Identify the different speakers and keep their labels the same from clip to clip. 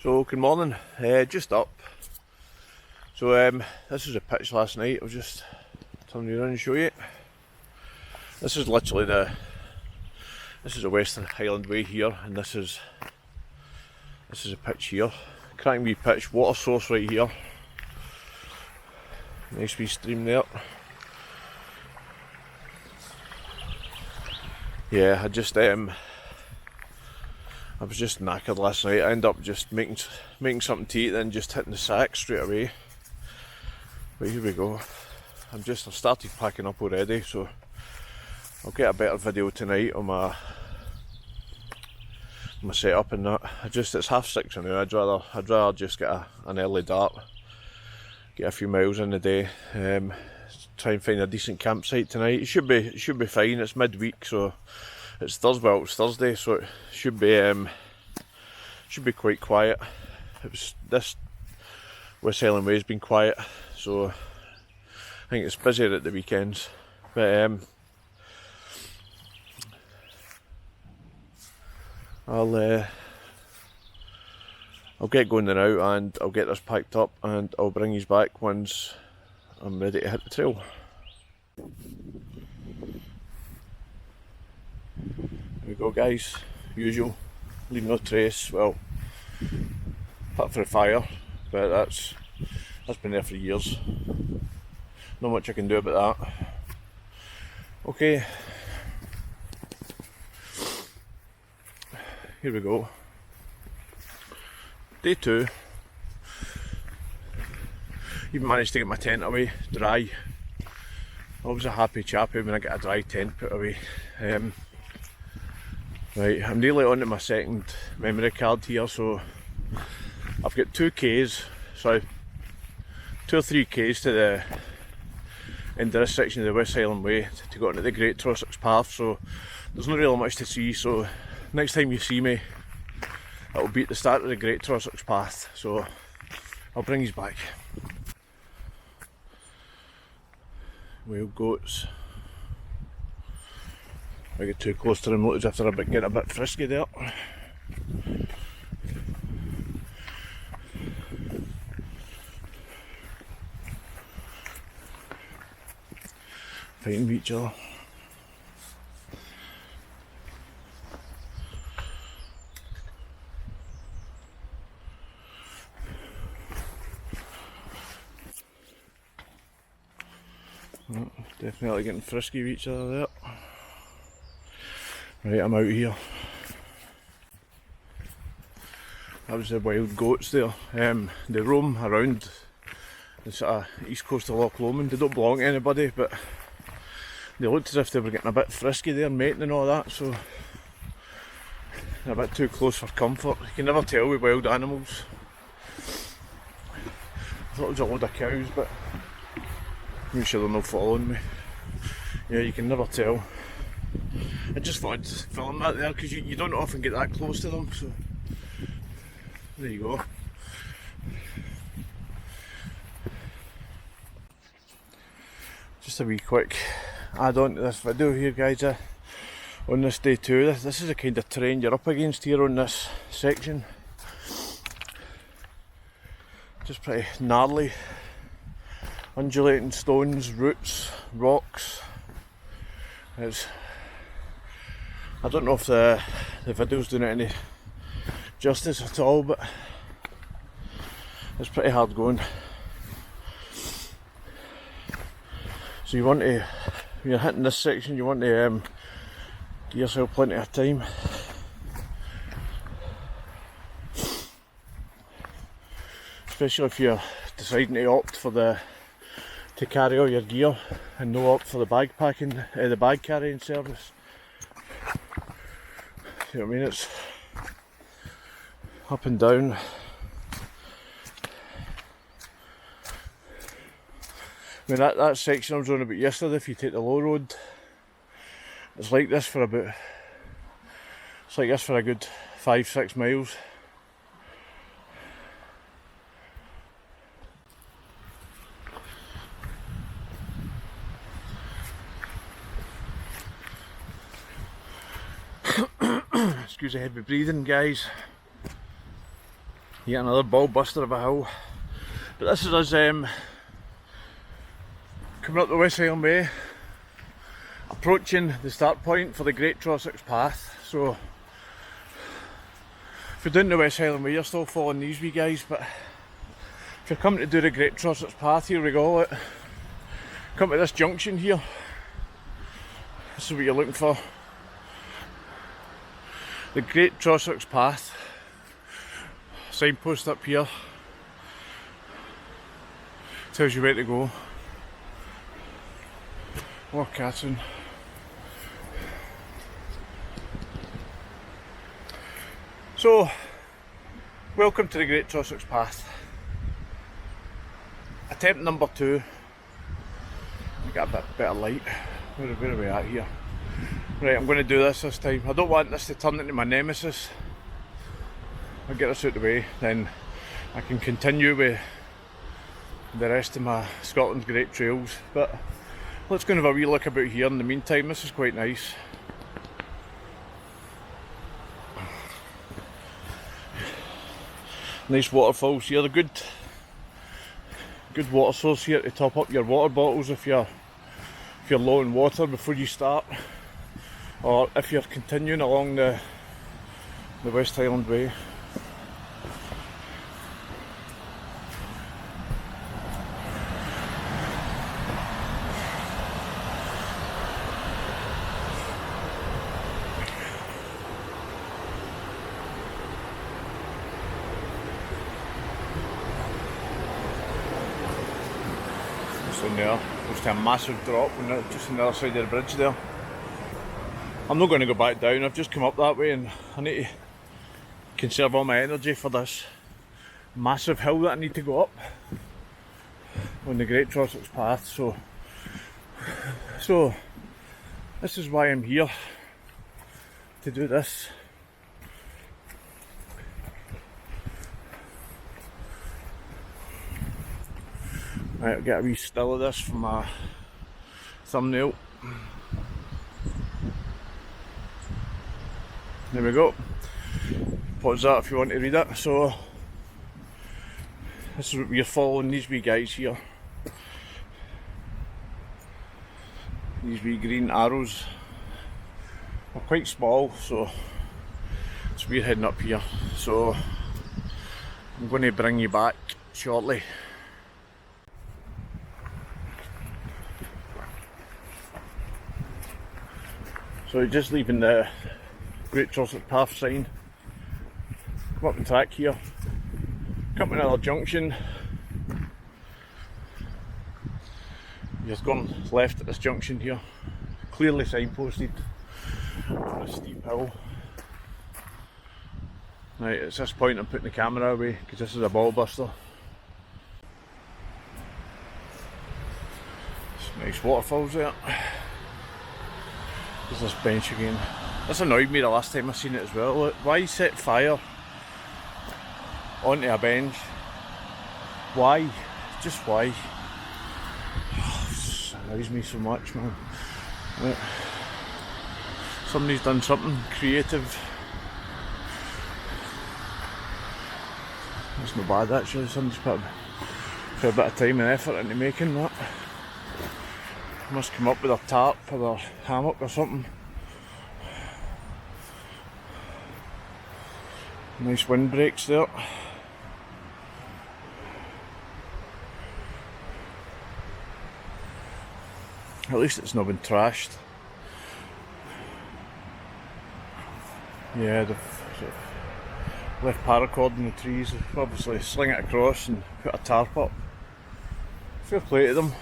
Speaker 1: So good morning, just up. So this was a pitch last night. I'll just turn you around and show you. This is literally this is the Western Highland Way here, and this is a pitch here. Cracking wee pitch, water source right here. Nice wee stream there. Yeah, I was just knackered last night. I ended up just making something to eat, then just hitting the sack straight away. But here we go. I've started packing up already, so I'll get a better video tonight on my setup and that. It's 6:30 now. I'd rather just get an early dart, get a few miles in the day. Try and find a decent campsite tonight. It should be fine. It's midweek, so it's Thursday, so it should be quite quiet. This West Highland Way has been quiet, so I think it's busier at the weekends. But I'll get going now, and I'll get this packed up, and I'll bring you back once I'm ready to hit the trail. There we go, guys. Usual, leave no trace. Well, apart for the fire, but that's been there for years. Not much I can do about that. Okay, here we go. Day 2. Even managed to get my tent away dry. Always a happy chappy when I get a dry tent put away. Right, I'm nearly on to my second memory card here, so I've got 2 or 3 Ks to the end of this section of the West Highland Way to go onto the Great Trossachs Path, so there's not really much to see. So next time you see me, it'll be at the start of the Great Trossachs Path, so I'll bring you back. Wild goats. I get too close to them, looks after getting a bit frisky there. Fighting with each other. Oh, definitely getting frisky with each other there. Right, I'm out here. That was the wild goats there. They roam around the sort of east coast of Loch Lomond. They don't belong to anybody, but they looked as if they were getting a bit frisky there, mating and all that, so they're a bit too close for comfort. You can never tell with wild animals. I thought it was a load of cows, but I'm sure they're not following me. Yeah, you can never tell. I just thought I'd film that there because you don't often get that close to them, so there you go. Just a wee quick add on to this video here, guys. On this day 2, this is the kind of terrain you're up against here on this section. Just pretty gnarly, undulating stones, roots, rocks. I don't know if the video's doing it any justice at all, but it's pretty hard going. So when you're hitting this section, you want to give yourself plenty of time. Especially if you're deciding to opt for to carry all your gear and no opt for the bag carrying service. You know what I mean? It's up and down. I mean that section I was on about yesterday, if you take the low road, it's like this for a good 5-6 miles. Excuse the heavy breathing, guys. Yet another ball buster of a hill. But this is us coming up the West Highland Way, approaching the start point for the Great Trossachs Path. So if you're doing the West Highland Way, you're still following these wee guys, but if you're coming to do the Great Trossachs Path, here we go. Come to this junction here. This is what you're looking for. The Great Trossachs Path. Signpost up here. Tells you where to go. Loch Katrine. So, welcome to the Great Trossachs Path. Attempt number 2. We got a bit better light. Where are we at here? Right, I'm going to do this time. I don't want this to turn into my nemesis. I'll get this out of the way, then I can continue with the rest of my Scotland's great trails. But let's go and have a wee look about here in the meantime. This is quite nice. Nice waterfalls here. They're good water source here to top up your water bottles if you're low in water before you start, or if you're continuing along the West Highland Way. In there, just a massive drop just on the other side of the bridge there. I'm not going to go back down, I've just come up that way and I need to conserve all my energy for this massive hill that I need to go up on the Great Trossachs Path. So this is why I'm here, to do this. Right, I'll get a wee still of this for my thumbnail. There we go. Pause that if you want to read it. So this is what we're following, these wee guys here. These wee green arrows are quite small, so we're heading up here. So I'm going to bring you back shortly. So just leaving the Great Trossachs Path sign, come up the track here, come to another junction. You're going left at this junction here, clearly signposted on a steep hill. Right, at this point I'm putting the camera away because this is a ball buster. Some nice waterfalls there. There's this bench again. This annoyed me the last time I seen it as well. Look, why set fire onto a bench? Why? Just why? Oh, this annoys me so much, man. Look, somebody's done something creative. That's not bad actually. Somebody's put a bit of time and effort into making that. Must come up with a tarp or a hammock or something. Nice windbreaks there. At least it's not been trashed. Yeah, they've sort of left paracord in the trees. They've obviously sling it across and put a tarp up. Fair play to them.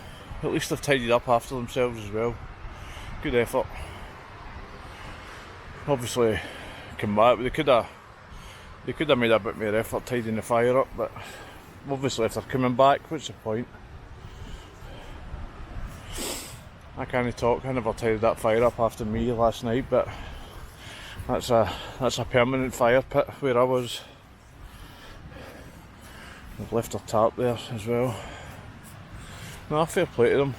Speaker 1: At least they've tidied up after themselves as well. Good effort. Obviously, come back. They could have made a bit more effort tidying the fire up, but obviously if they're coming back, what's the point? I can't talk. I never tidied that fire up after me last night, but that's a permanent fire pit where I was. They've left a tarp there as well. No, fair play to them.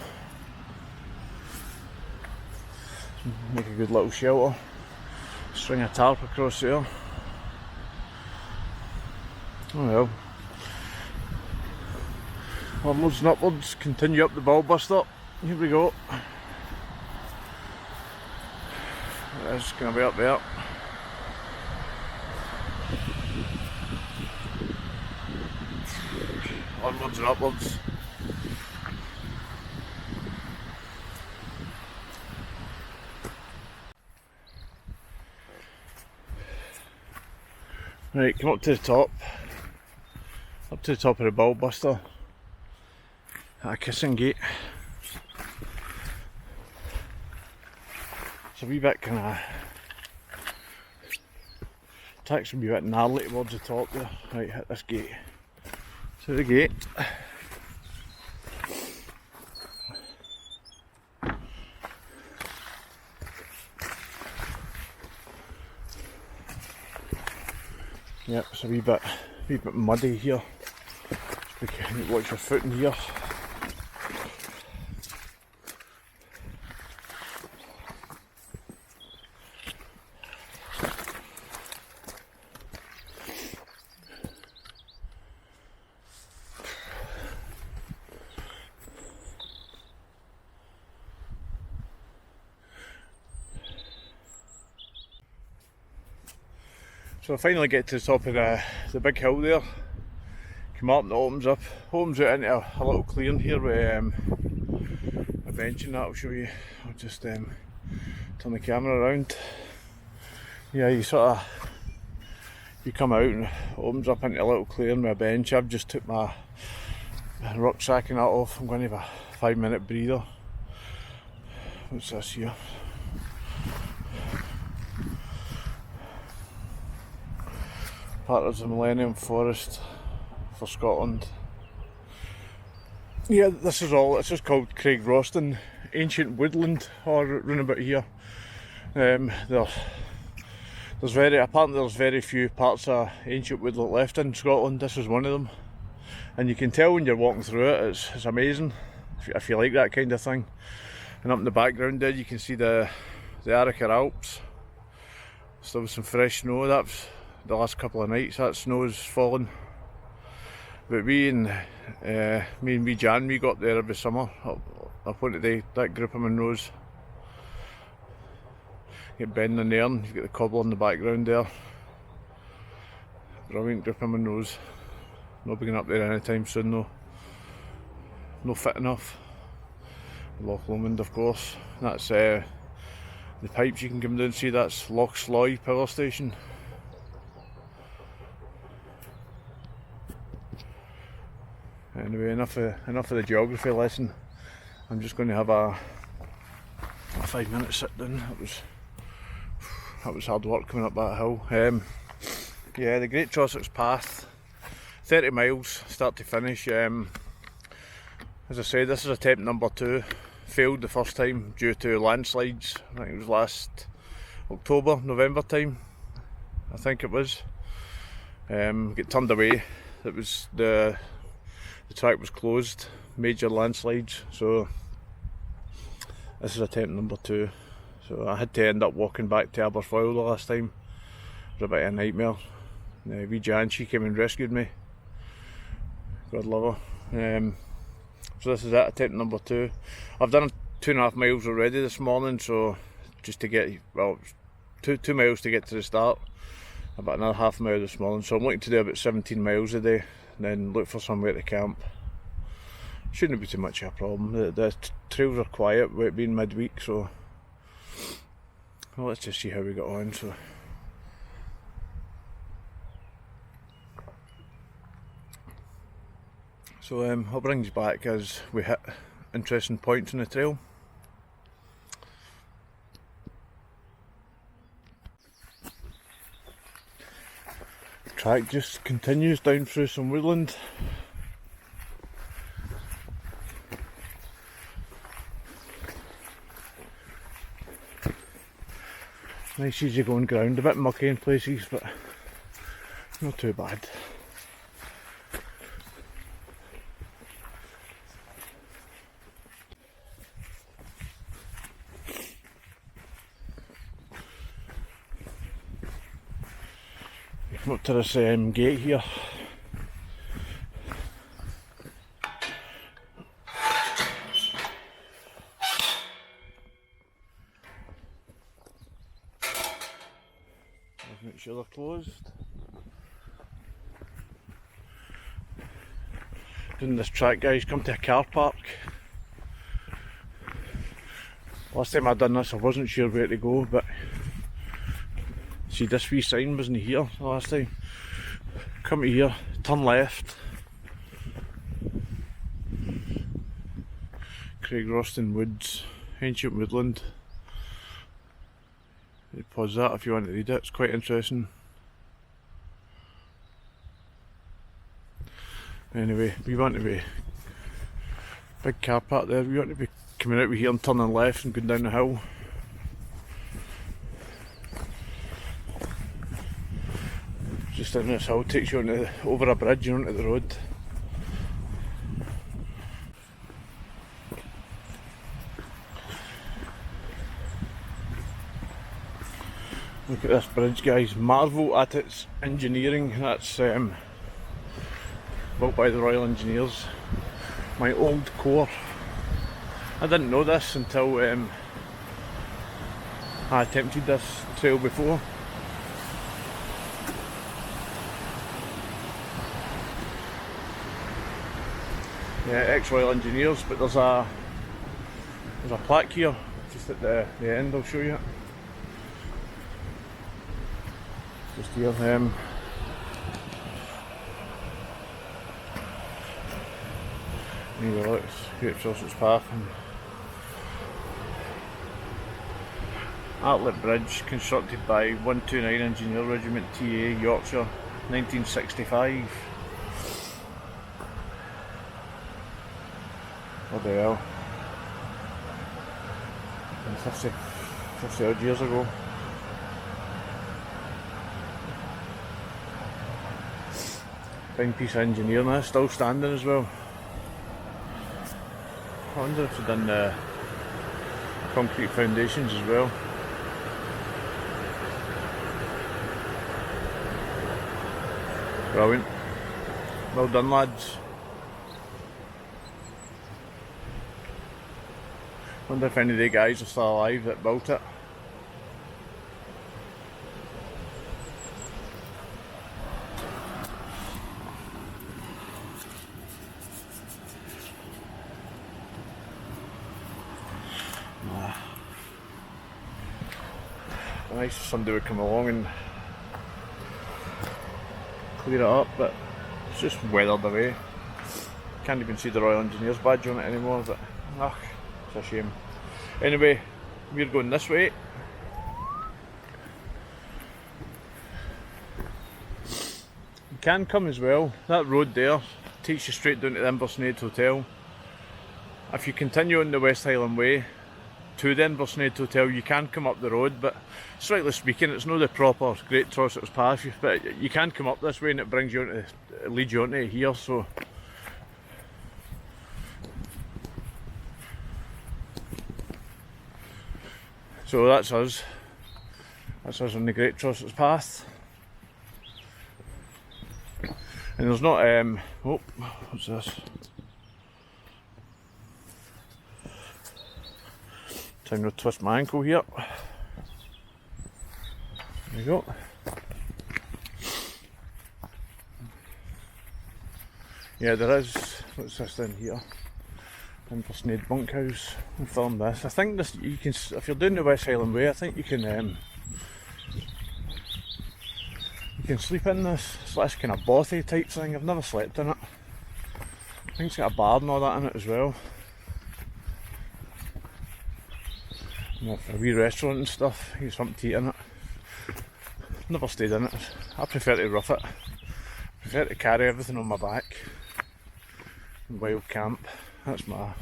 Speaker 1: Make a good little shelter. String a tarp across there. Oh well. Onwards and upwards, continue up the ball buster. Here we go. It's going to be up there. Onwards and upwards. Right, come up to the top. Up to the top of the ball buster. At a kissing gate. It's a wee bit kind of. Takes a wee bit gnarly towards the top there. Right, hit this gate. To the gate. Yep, it's a wee bit muddy here. You can watch your foot in here. So I finally get to the top of the big hill there. Come up and it opens out into a little clearing here with a bench and that. I'll show you. I'll just turn the camera around. Yeah, you come out and it opens up into a little clearing with a bench. I've just took my rucksack and that off. I'm going to have a 5-minute breather. What's this here? Part of the Millennium Forest for Scotland. Yeah, this is called Craig Roston, ancient woodland, or round about here. There's very few parts of ancient woodland left in Scotland. This is one of them, and you can tell when you're walking through it. It's amazing if you like that kind of thing. And up in the background there, you can see the Arrochar Alps. Still some fresh snow. That's the last couple of nights that snow's fallen. But me and wee Jan, we got there every summer up onto that group of Monroes. Get Ben and Nairn, you've got the cobble in the background there. Brilliant group of Monroes. Not being up there anytime soon though. No fit enough. Loch Lomond of course. That's the pipes you can come down and see, that's Loch Sloy power station. Anyway, enough of the geography lesson. I'm just going to have a 5-minute sit down. That was hard work coming up that hill. Yeah, the Great Trossachs Path, 30 miles start to finish. As I said, this is attempt number 2. Failed the first time due to landslides. I think it was last October, November time. I think it was. Get turned away. It was the track was closed, major landslides, so this is attempt number 2. So I had to end up walking back to Aberfoyle the last time. It was a bit of a nightmare. Wee Jan, she came and rescued me. God love her. So this is it, attempt number 2. I've done 2.5 miles already this morning, so just to get, well, 2 miles to get to the start. About another half mile this morning, so I'm looking to do about 17 miles a day. And then look for somewhere to camp. Shouldn't be too much of a problem. The trails are quiet with it being midweek, so well, let's just see how we get on. So I'll bring you back as we hit interesting points in the trail. Track just continues down through some woodland. Nice easy going ground, a bit mucky in places, but not too bad. Come up to this gate here. sure they're closed. Doing this track, guys, come to a car park. Last time I done this I wasn't sure where to go, but see, this wee sign wasn't here the last time. Come to here, turn left. Craig Roston Woods, ancient woodland. Pause that if you want to read it, it's quite interesting. Anyway, we want to be, big car park there, we want to be coming out of here and turning left and going down the hill. Just down this hill, takes you over a bridge and onto the road. Look at this bridge, guys, marvel at its engineering. That's built by the Royal Engineers. My old corps. I didn't know this until I attempted this trail before. Yeah, ex-Royal Engineers, but there's a plaque here just at the end. I'll show you it. Just here. There you go, it's Great Trossachs Path. Outlet Bridge, constructed by 129 Engineer Regiment TA, Yorkshire, 1965. What the hell? 50 odd years ago. Fine piece of engineering there, still standing as well. I wonder if they've done concrete foundations as well. Brilliant. Well done, lads. Wonder if any of the guys are still alive that built it. Nice if somebody would come along and clear it up, but it's just weathered away. Can't even see the Royal Engineers badge on it anymore, but it's a shame. Anyway, we're going this way. You can come as well. That road there takes you straight down to the Inversnaid Hotel. If you continue on the West Highland Way to the Inversnaid Hotel, you can come up the road, but strictly speaking it's not the proper Great Trossachs Path, but you can come up this way and it brings you onto, it leads you onto here. So that's us. That's us on the Great Trossachs Path. And there's not oh, what's this? Time to twist my ankle here. There you go. Yeah, there is. What's this down here? Inversnaid Bunkhouse. I filmed this. I think this, you can, if you're doing the West Highland Way, I think you can sleep in this. It's like kind of bothy type thing. I've never slept in it. I think it's got a bar and all that in it as well. And a wee restaurant and stuff. You get something to eat in it. Never stayed in it. I prefer to rough it. I prefer to carry everything on my back. Wild camp. That's my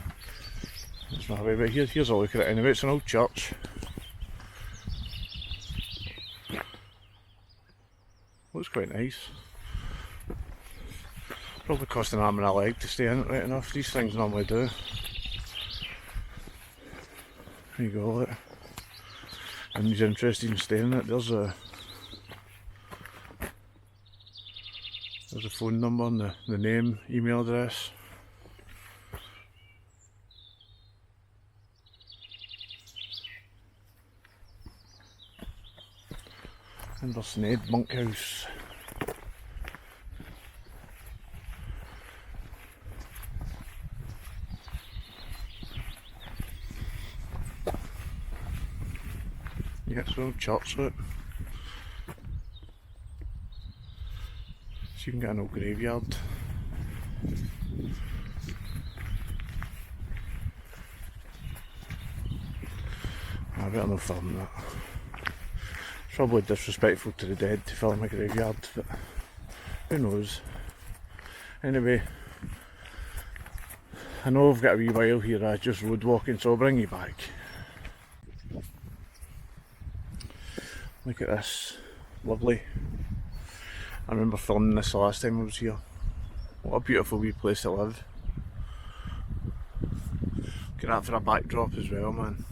Speaker 1: way. But here's a look at it anyway. It's an old church. Looks quite nice. Probably cost an arm and a leg to stay in it, right enough. These things normally do. There you go, look. And he's interested in staying in it. There's a phone number and the name, email address. Inversnaid Bunkhouse. Yeah, it's all church, look. So you can get an old graveyard. I better not film that. It's probably disrespectful to the dead to film a graveyard, but who knows. Anyway, I know I've got a wee while here, just road walking, so I'll bring you back. Look at this, lovely. I remember filming this the last time I was here. What a beautiful wee place to live. Look at that for a backdrop as well, man.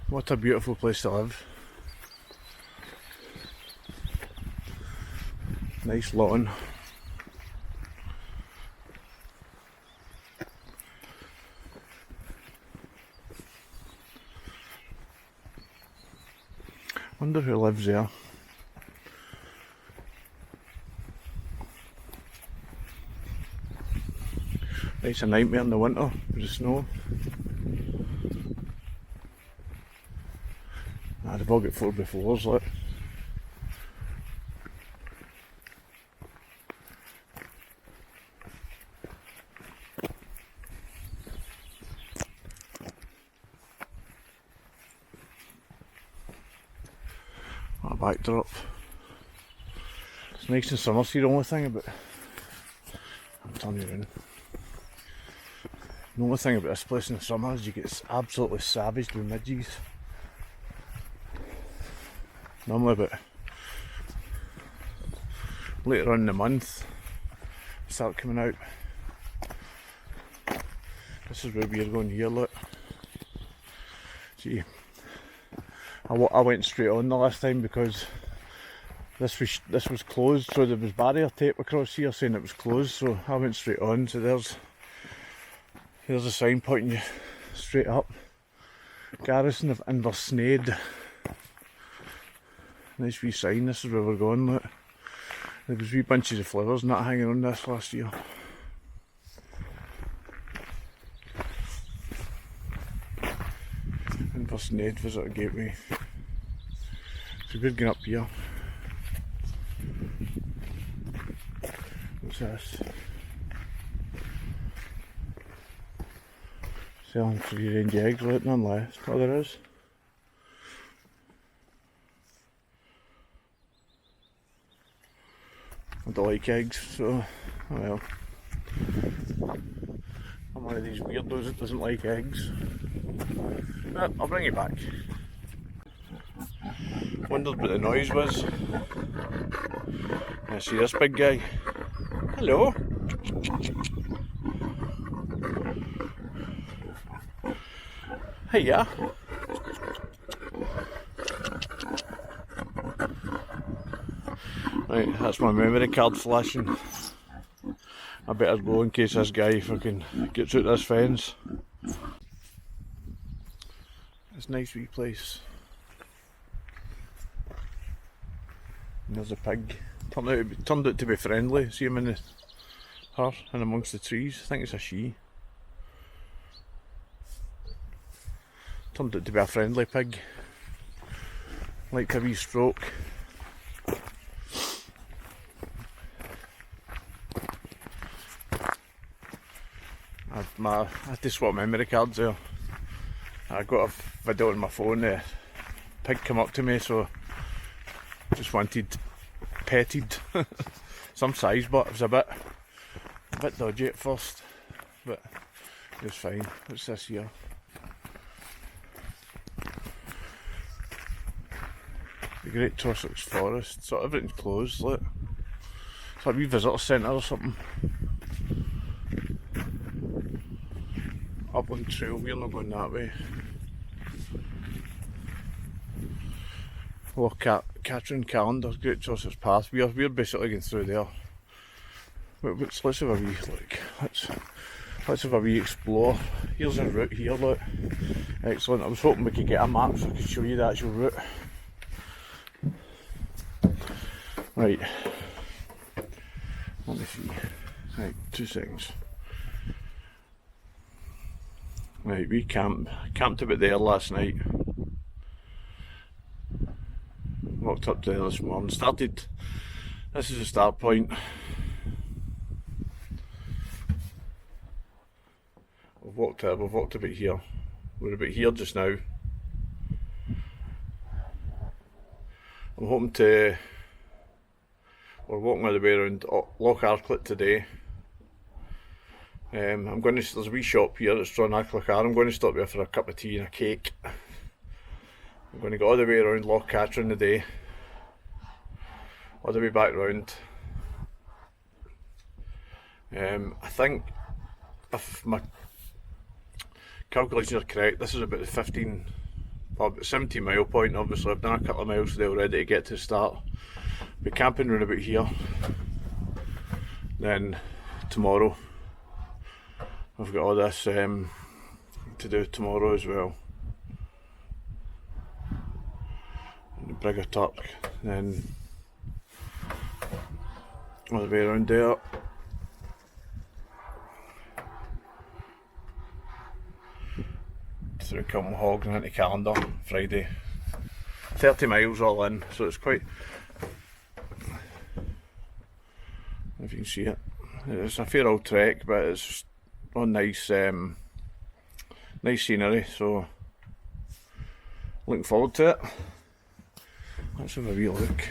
Speaker 1: What a beautiful place to live. Nice lawn. Wonder who lives there. It's a nightmare in the winter with the snow. They've all got 4x4s, look. What a backdrop. It's nice in summer, see the only thing about... I'm turning you around. The only thing about this place in the summer is you get absolutely savaged with midges. Normally about later on in the month they start coming out. This is where we're going here, look. See, I went straight on the last time because this was closed, so there was barrier tape across here saying it was closed, so I went straight on. So there's a sign pointing you straight up. Garrison of Inversnaid. Nice wee sign, this is where we're going, look. There was wee bunches of flowers and that hanging on this last year. Inversnaid Visitor Gateway. So we're going up here. What's this? Selling free range eggs, look, none less. Oh, there is. I don't like eggs, so, oh well. I'm one of these weirdos that doesn't like eggs. But I'll bring you back. Wondered what the noise was. I see this big guy. Hello. Hiya. Right, that's my memory card flashing. I better go in case this guy fucking gets out this fence. It's a nice wee place. And there's a pig. Turned out to be friendly. See him in her and amongst the trees. I think it's a she. Turned out to be a friendly pig. Like a wee stroke. I had to swap memory cards there. I got a video on my phone, the pig come up to me, so just wanted petted. Some size, but it was a bit dodgy at first, but it was fine. What's this here? The Great Trossachs Forest, so everything's closed, look. It's like a wee visitor centre or something. Upland Trail, we're not going that way. Loch Katrine calendar, Great Trossachs Path. We're basically going through there. But let's have a wee look. Let's have a wee explore. Here's a route here, look. Excellent. I was hoping we could get a map so I could show you the actual route. Right, let me see. Right, 2 seconds. Right, we camped about there last night. Walked up there this morning. This is the start point. We've walked about here. We're about here just now. We're walking all the way around Loch Katrine today. There's a wee shop here at Trossachs. I'm going to stop here for a cup of tea and a cake. I'm going to go all the way around Loch Katrine today. All the way back round. I think, if my calculations are correct, this is about the about 17 mile point. Obviously I've done a couple of miles today already to get to the start. Be camping round about here. Then tomorrow I've got all this to do tomorrow as well. And the Brig of Turk, then all the way around there. Through Kilmahog and into Calendar Friday. 30 miles all in, so it's quite, if you can see it, it's a fair old trek, but it's on nice scenery, so looking forward to it. Let's have a wee look.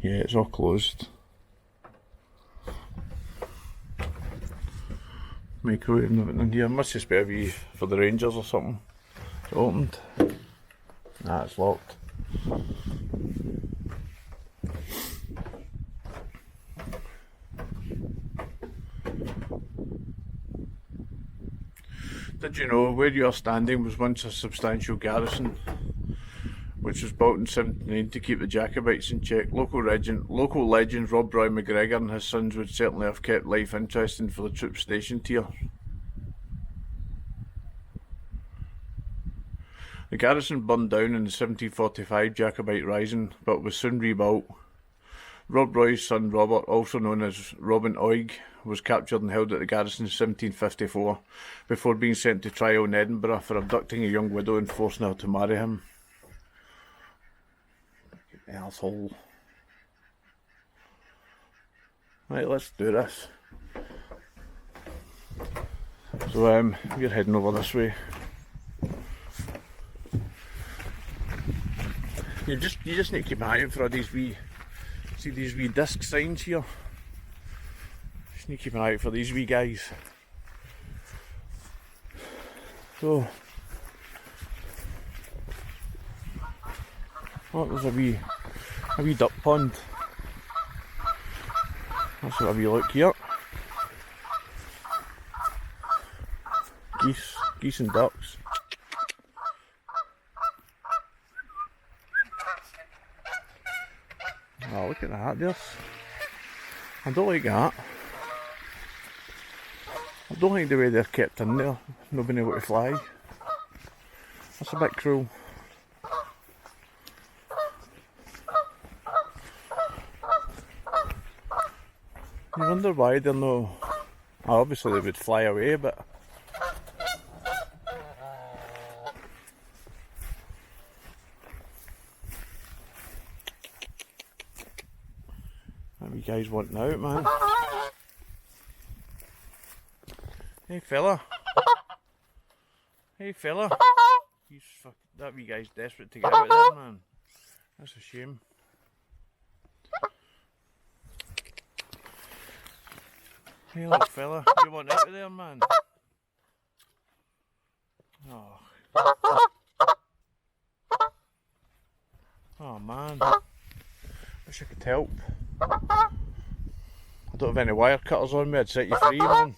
Speaker 1: Yeah, it's all closed. Microwave and everything in here. Must just be a wee for the Rangers or something. It's opened. Nah, it's locked. Did you know where you are standing was once a substantial garrison, which was built in 1709 to keep the Jacobites in check? Local legends Rob Roy McGregor and his sons would certainly have kept life interesting for the troops stationed here. The garrison burned down in the 1745 Jacobite Rising, but was soon rebuilt. Rob Roy's son Robert, also known as Robin Oig, was captured and held at the garrison in 1754, before being sent to trial in Edinburgh for abducting a young widow and forcing her to marry him. Asshole. Right, let's do this. So we're heading over this way. You just need to keep an eye out for all these wee disc signs here. Just need to keep an eye out for these wee guys. So there's a wee duck pond. Let's have a wee look here. Geese and ducks. Oh, look at that, I don't like that. I don't like the way they're kept in there, not being able to fly. That's a bit cruel. I wonder why they're no. Obviously they would fly away, but what are you guys wanting out, man? Hey fella. Hey fella. That wee guy's desperate to get out there, man. That's a shame. Hey look fella, you want out of there, man? Oh. Oh man. Wish I could help. I don't have any wire cutters on me, I'd set you free, man.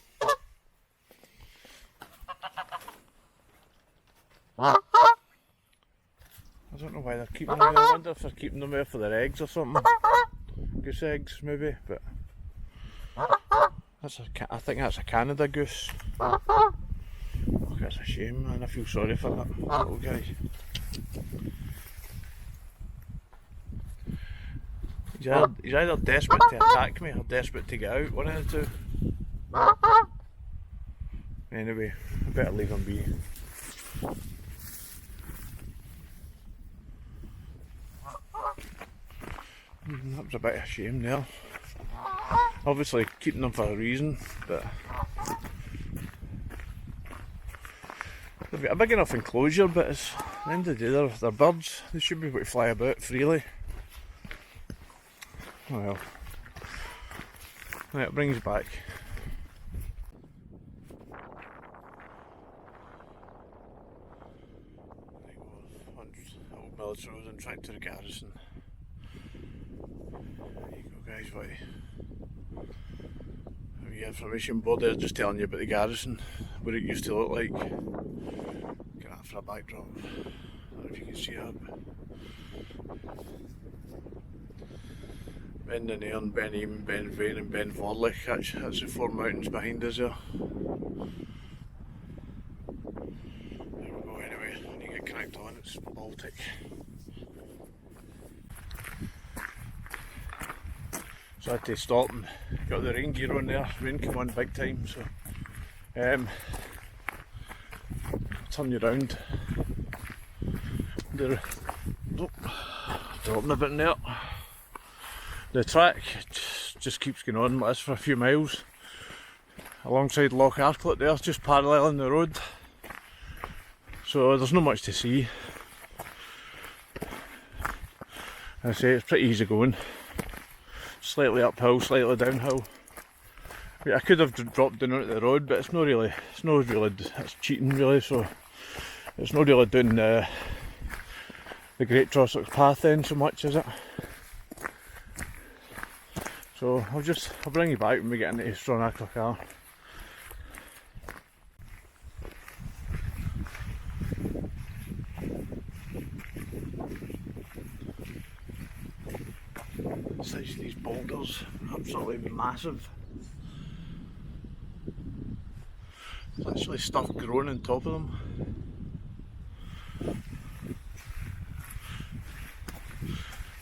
Speaker 1: I don't know why they're keeping them there. I wonder if they're keeping them there for their eggs or something. Goose eggs maybe, but I think that's a Canada goose. Oh, that's a shame, man. I feel sorry for that little guy. He's either desperate to attack me or desperate to get out, one of the two. Anyway, I better leave him be. That was a bit of a shame there. Obviously keeping them for a reason, but they've got a big enough enclosure, but at the end of the day they're birds. They should be able to fly about freely. Oh well. Right, it brings back. Old military road and track to the garrison. There you go guys, what the information board there just telling you about the garrison, what it used to look like. Get that for a backdrop. I don't know if you can see that. Ben the Nairn, Ben Eamon, Ben Vane and Ben Vorlich, that's the 4 mountains behind us there. There we go anyway, when you get cracked on it's Baltic. So I had to stop and got the rain gear on there, rain came on big time, so turn you round. Dropping a bit in there. The track just keeps going on like this for a few miles alongside Loch Katrine there, just paralleling the road, so there's not much to see. I say it's pretty easy going, slightly uphill, slightly downhill. I could have dropped down onto the road, but it's cheating really, so it's not really doing the Great Trossachs Path then so much, is it? So I'll bring you back when we get into Stronach. The size of these boulders, absolutely massive. There's actually stuff growing on top of them.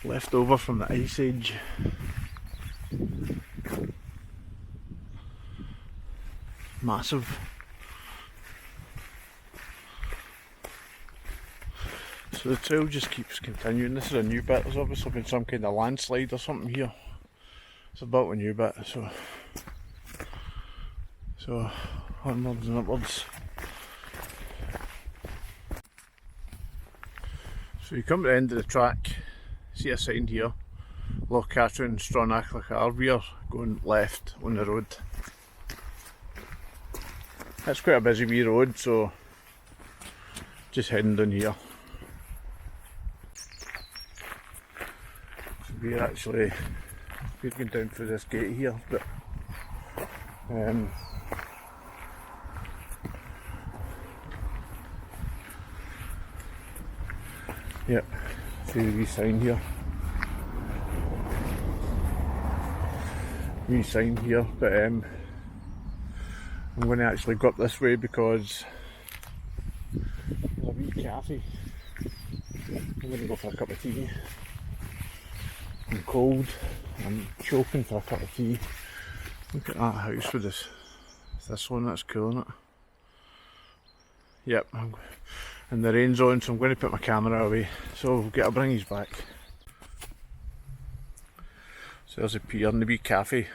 Speaker 1: Left over from the ice age. Massive. So the trail just keeps continuing. This is a new bit. There's obviously been some kind of landslide or something here. It's a bit of a new bit, so onwards and upwards. So you come to the end of the track, see a sign here, Loch Katrine, Stronach. We are going left on the road. It's quite a busy wee road, so just heading down here. So we're going down through this gate here, but yep, see the wee sign here. Wee sign here, but I'm going to actually go up this way because there's a wee cafe. I'm going to go for a cup of tea. I'm cold, I'm choking for a cup of tea. Look at that house with this one, that's cool, isn't it? Yep, and the rain's on, so I'm going to put my camera away. So I'll bring these back. So there's a pier and the wee cafe.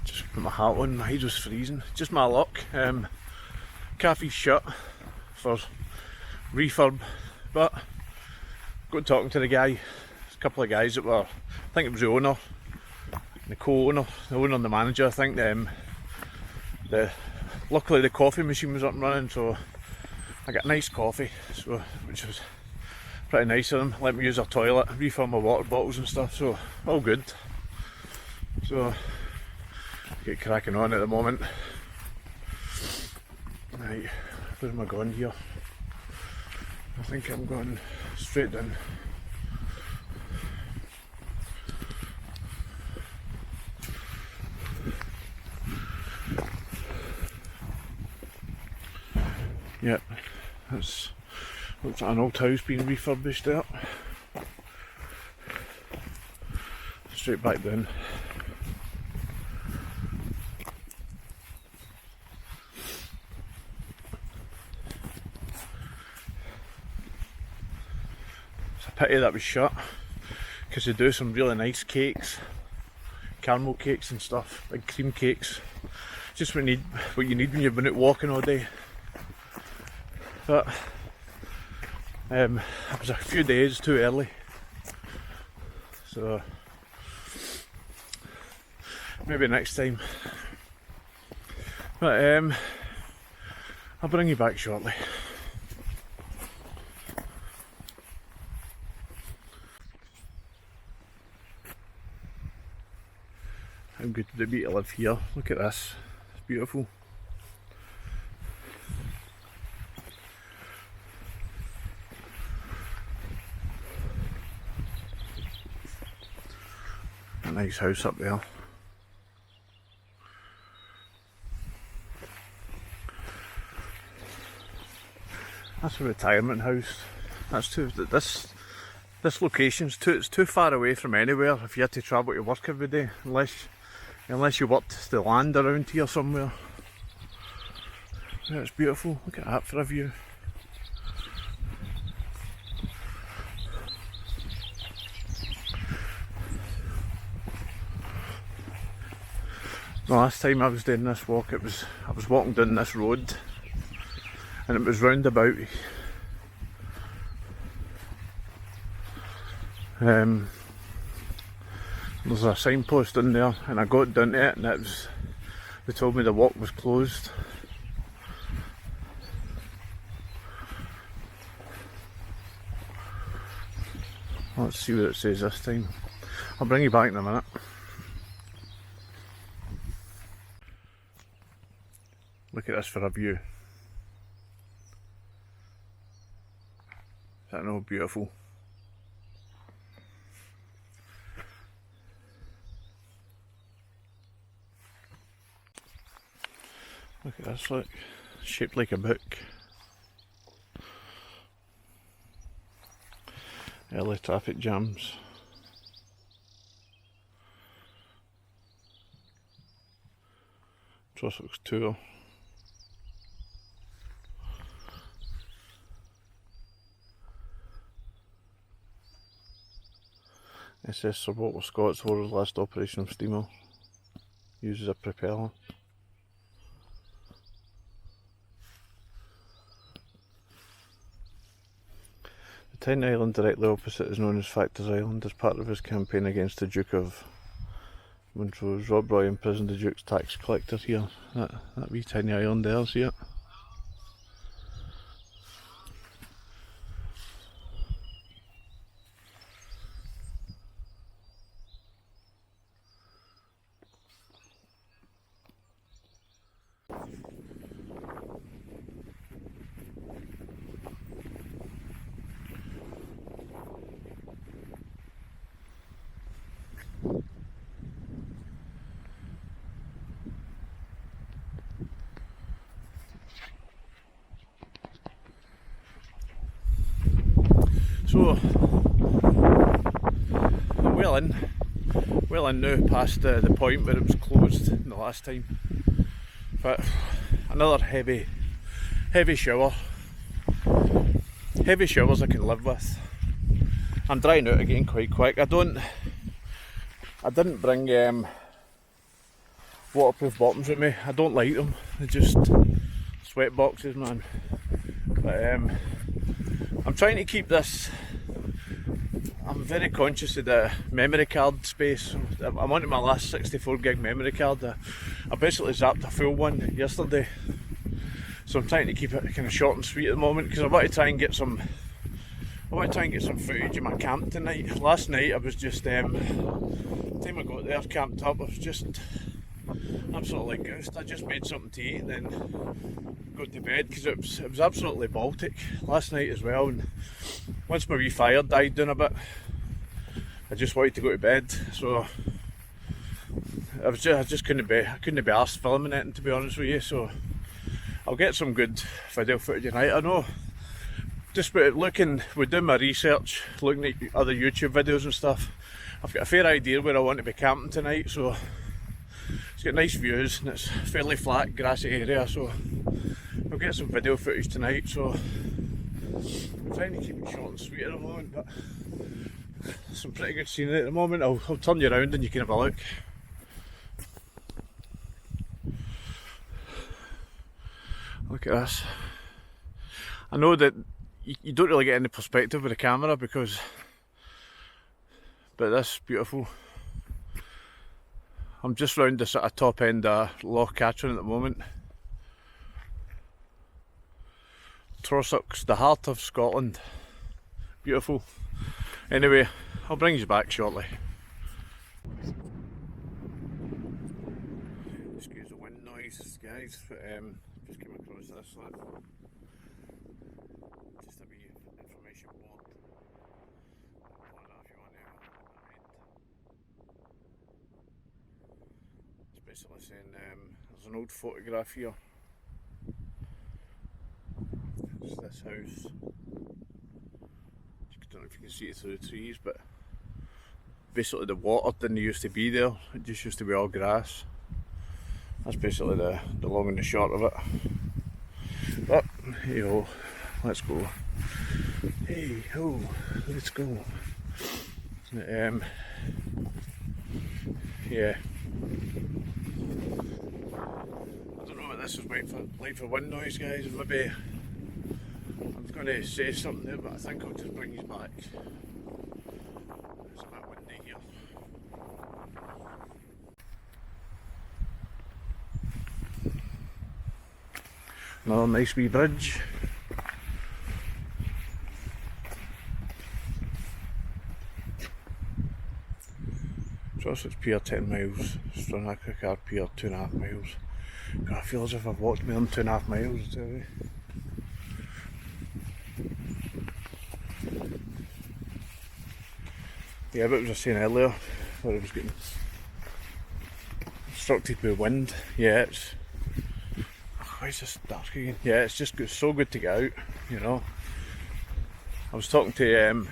Speaker 1: Just put my hat on, my head was freezing. Just my luck. Cafe's shut for refurb, but got talking to the guy. There's a couple of guys that were, I think it was the owner, the co-owner, the owner and the manager. I think luckily the coffee machine was up and running, so I got nice coffee, which was pretty nice of them. Let me use their toilet, refill my water bottles and stuff, so all good. So get cracking on at the moment. Right, where am I going here? I think I'm going straight down. Yep, that's looks like an old house being refurbished there. Straight back down. It's a pity that was shut, because they do some really nice cakes, caramel cakes and stuff, big cream cakes. Just what you need when you've been out walking all day. But it was a few days too early, so maybe next time. But I'll bring you back shortly. How good would it be to live here? Look at this, it's beautiful. A nice house up there. That's a retirement house. That's too. This location's too. It's too far away from anywhere if you had to travel to work every day, unless you worked the land around here somewhere. Yeah, it's beautiful. Look at that for a view. The last time I was doing this walk, I was walking down this road, and it was roundabout. There's a signpost in there, and I got down to it, and they told me the walk was closed. Let's see what it says this time. I'll bring you back in a minute. Look at this for a view. Is that not beautiful? Look at this, look. Shaped like a book. Early traffic jams. Trossachs tour. SS Sir Walter Scott's world's last operational steamer. Uses a propeller. The tiny island directly opposite is known as Factors Island as part of his campaign against the Duke of Montrose. Rob Roy imprisoned the Duke's tax collector here. That wee tiny island there, see it? So, I'm well in now past the point where it was closed the last time. But another heavy shower. Heavy showers I can live with. I'm drying out again quite quick. I didn't bring waterproof bottoms with me. I don't like them. They're just sweat boxes, man. But I'm trying to keep this. I'm very conscious of the memory card space. I'm onto my last 64 gig memory card. I basically zapped a full one yesterday, so I'm trying to keep it kind of short and sweet at the moment because I want to try and get some. Footage of my camp tonight. Last night I was just the time I got there, camped up, I was just absolutely goosed. I just made something to eat and then got to bed because it was absolutely Baltic last night as well. And once my wee fire died down a bit, I just wanted to go to bed. So I just couldn't be arsed filming it, and to be honest with you, so I'll get some good video footage tonight. I know, just about looking, with doing my research, looking at other YouTube videos and stuff, I've got a fair idea where I want to be camping tonight, so it's got nice views and it's fairly flat, grassy area, so I'll get some video footage tonight. So I'm trying to keep it short and sweet at the moment, but some pretty good scenery at the moment. I'll turn you around and you can have a look. Look at this. I know that you don't really get any perspective with the camera but this is beautiful. I'm just round the sort of top end of Loch Katrine at the moment. Trossachs, the heart of Scotland. Beautiful. Anyway, I'll bring you back shortly. Excuse the wind noise, guys, but just came across this slip. Just a wee information board. If you want to read. It's basically saying there's an old photograph here. It's this house. I don't know if you can see it through the trees, but basically the water didn't used to be there. It just used to be all grass. That's basically the long and the short of it. But hey ho, let's go. Hey ho, let's go. Yeah. I don't know what this is like for wind noise, guys. Maybe I'm going to say something there, but I think I'll just bring you back. It's a bit windy here. Another nice wee bridge. Trossachs Pier 10 miles, Stranraer Pier 2.5 miles. God, I feel as if I've walked more than 2.5 miles, I tell you. Yeah, but I was saying earlier, where it was getting obstructed by wind. Yeah, it's... Why is this dark again? Yeah, it's just so good to get out, you know. I was talking to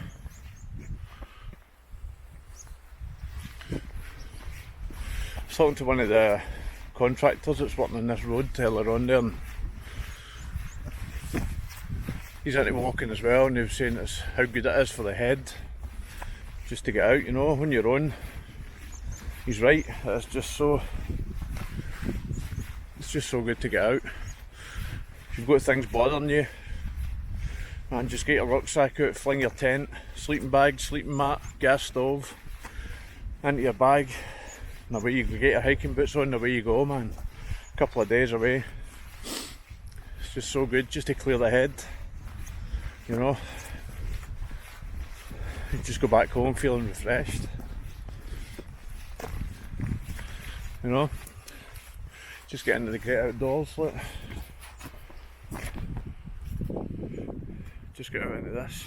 Speaker 1: one of the contractors that's working on this road earlier on there, and he's into walking as well, and he was saying it's how good it is for the head just to get out, you know, when you're on. He's right, it's just so good to get out. If you've got things bothering you, man, just get your rucksack out, fling your tent, sleeping bag, sleeping mat, gas stove into your bag, and away you go. Get your hiking boots on, and away you go, man. A couple of days away. It's just so good just to clear the head, you know. You just go back home feeling refreshed, you know. Just get into the great outdoors, look. Just get out into this.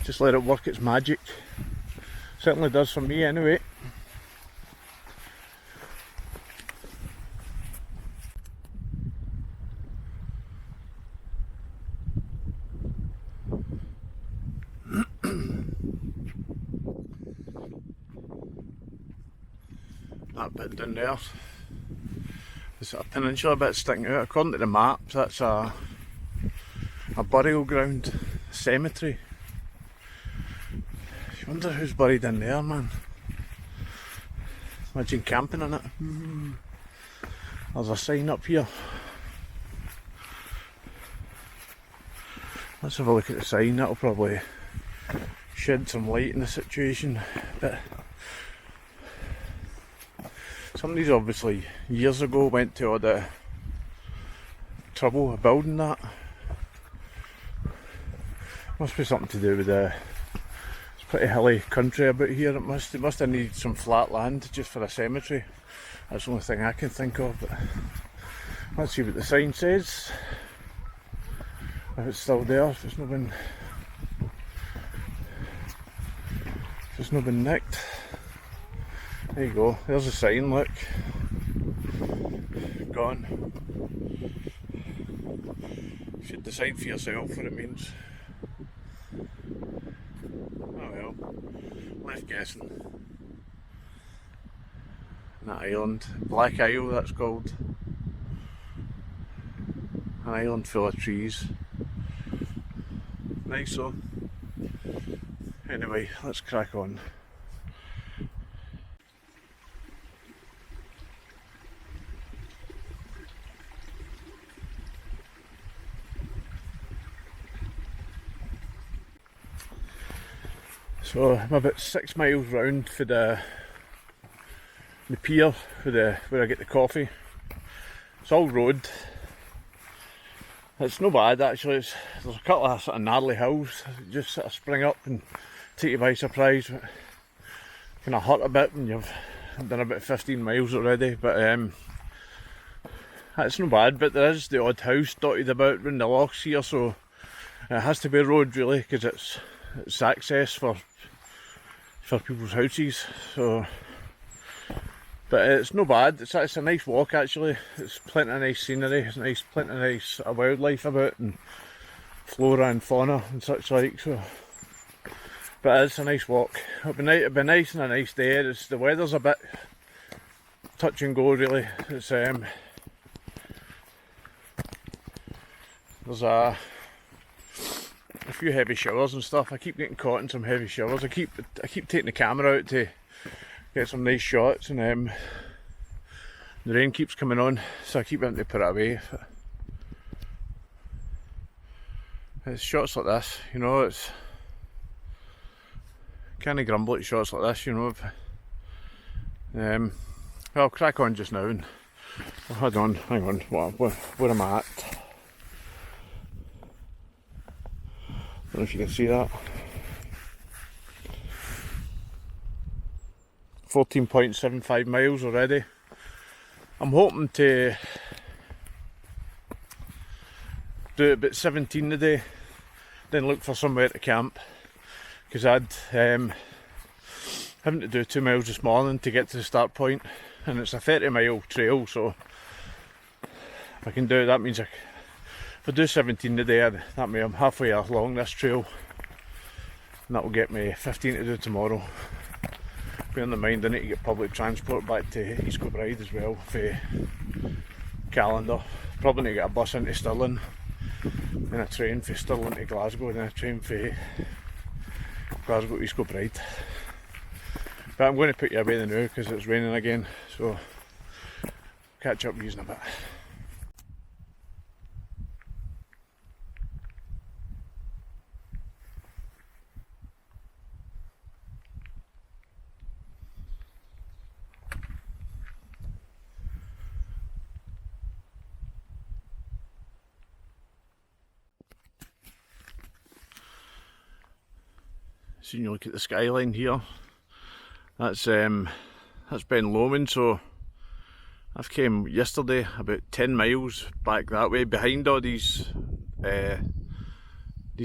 Speaker 1: Just let it work its magic. Certainly does for me anyway. That bit down there, the sort of peninsula bit sticking out, according to the map, that's a burial ground, a cemetery. I wonder who's buried in there, man. Imagine camping in it. There's a sign up here. Let's have a look at the sign. That'll probably shed some light in the situation. But somebody's obviously years ago went to all the trouble of building that. Must be something to do with the... pretty hilly country about here. It must have needed some flat land just for a cemetery. That's the only thing I can think of. But Let's see what the sign says. If it's still there, if it's not been nicked. There you go, there's a sign, look. Gone. You should decide for yourself what it means. Oh well, left guessing. That island, Black Isle that's called. An island full of trees. Nice though. Anyway, let's crack on. So I'm about 6 miles round for the pier where I get the coffee. It's all road. It's no bad actually. There's a couple of sort of gnarly hills that just sort of spring up and take you by surprise. Kind of hurt a bit when you've done about 15 miles already, but it's no bad. But there is the odd house dotted about around the lochs here, so it has to be a road really, because it's access for people's houses. So, but it's no bad. It's a nice walk actually. It's plenty of nice scenery. It's nice, plenty of nice wildlife about, and flora and fauna and such like. So, but it's a nice walk. It'd be nice on a nice day. The weather's a bit touch and go really. It's there's a few heavy showers and stuff. I keep getting caught in some heavy showers. I keep taking the camera out to get some nice shots, and the rain keeps coming on, so I keep having to put it away. It's shots like this, you know, it's can't grumble at shots like this, you know. Well, I'll crack on just now and hold on, hang on, where am I at? Don't know if you can see that. 14.75 miles already. I'm hoping to do about 17 today, then look for somewhere to camp, because I'd having to do 2 miles this morning to get to the start point, and it's a 30-mile trail, so if I can do it, that means if I do 17 today, that means I'm halfway along this trail, and that will get me 15 to do tomorrow. Bearing in mind I need to get public transport back to East Kilbride as well for calendar. Probably need to get a bus into Stirling, then a train for Stirling to Glasgow, then a train for Glasgow to East Kilbride. But I'm going to put you away now because it's raining again, so catch up with you in a bit. So you look at the skyline here. That's Ben Lomond. So I've came yesterday about 10 miles back that way, behind all these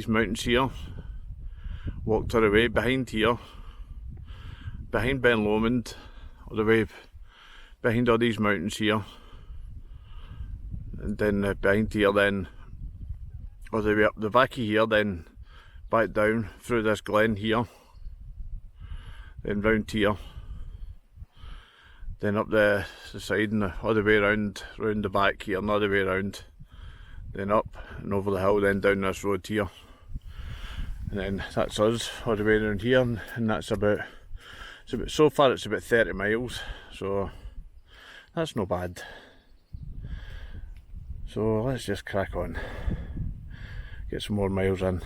Speaker 1: mountains here. Walked all the way behind here, behind Ben Lomond, all the way behind all these mountains here, and then behind here, then all the way up the back of here, then back down through this glen here, then round here, then up the side and all the way round the back here, and all the way round, then up and over the hill, then down this road here, and then that's us all the way around here, and that's about, so far it's about 30 miles, so that's no bad. So let's just crack on, get some more miles in.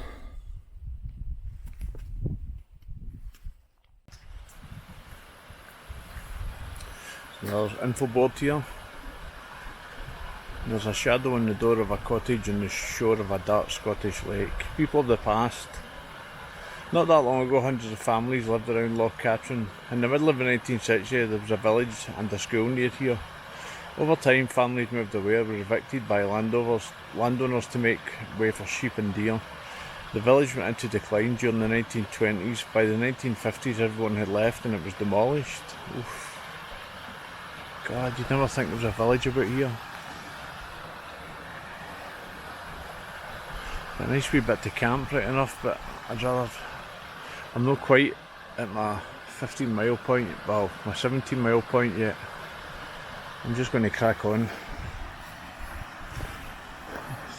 Speaker 1: There's info board here. There's a shadow on the door of a cottage on the shore of a dark Scottish lake. People of the past. Not that long ago, hundreds of families lived around Loch Katrine. In the middle of the 19th century, there was a village and a school near here. Over time, families moved away or were evicted by landowners to make way for sheep and deer. The village went into decline during the 1920s. By the 1950s, everyone had left and it was demolished. Oof. God, you'd never think there was a village about here. A nice wee bit to camp, right enough, but I'm not quite at my 15-mile point, well, my 17-mile point yet. I'm just going to crack on.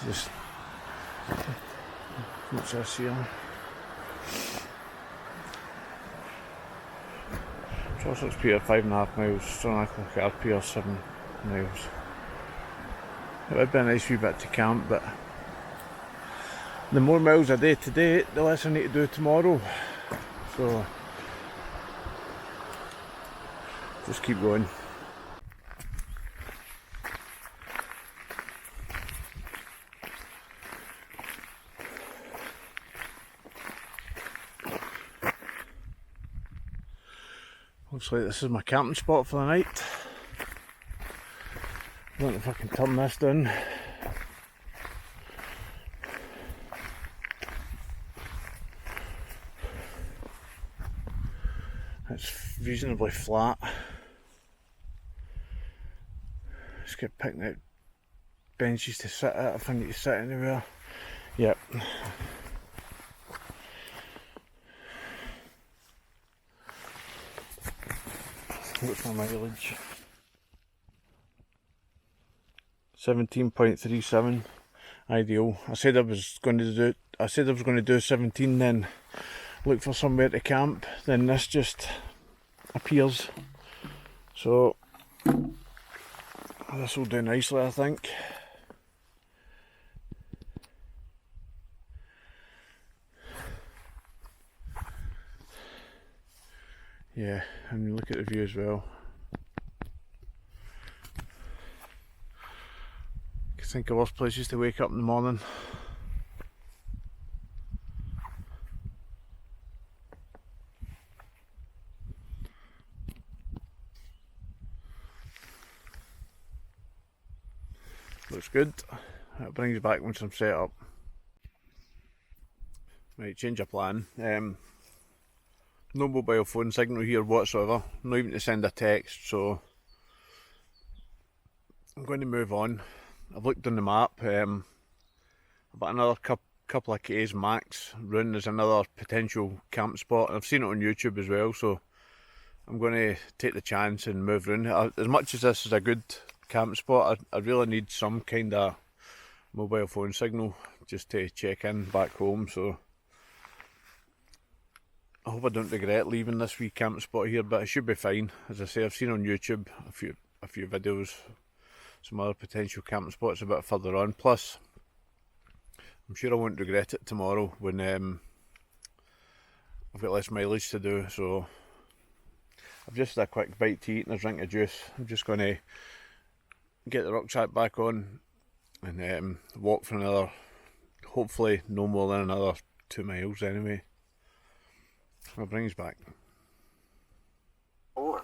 Speaker 1: Just what's this here? Trossachs Path 5.5 miles, Loch Katrine 7 miles. It would be a nice wee bit to camp, but the more miles I do today, the less I need to do tomorrow. So just keep going. Looks like this is my camping spot for the night. I don't know if I can turn this down. It's reasonably flat. Just get picnic benches to sit at if I need to sit anywhere. Yep. What's my mileage? 17.37. Ideal. I said I was going to do 17, then look for somewhere to camp. Then this just appears. So this will do nicely, I think. Yeah, and look at the view as well. I can think of worse places to wake up in the morning. Looks good. That brings back once I'm set up. Right, change of plan. No mobile phone signal here whatsoever, not even to send a text, so I'm going to move on. I've looked on the map, about another couple of k's max round is another potential camp spot, and I've seen it on YouTube as well, so I'm going to take the chance and move round. As much as this is a good camp spot, I really need some kind of mobile phone signal just to check in back home, so I hope I don't regret leaving this wee camp spot here, but it should be fine. As I say, I've seen on YouTube a few videos, some other potential camp spots a bit further on. Plus, I'm sure I won't regret it tomorrow when I've got less mileage to do. So I've just had a quick bite to eat and a drink of juice. I'm just going to get the rucksack back on and walk for another, hopefully no more than another 2 miles anyway. My brain's back.
Speaker 2: Or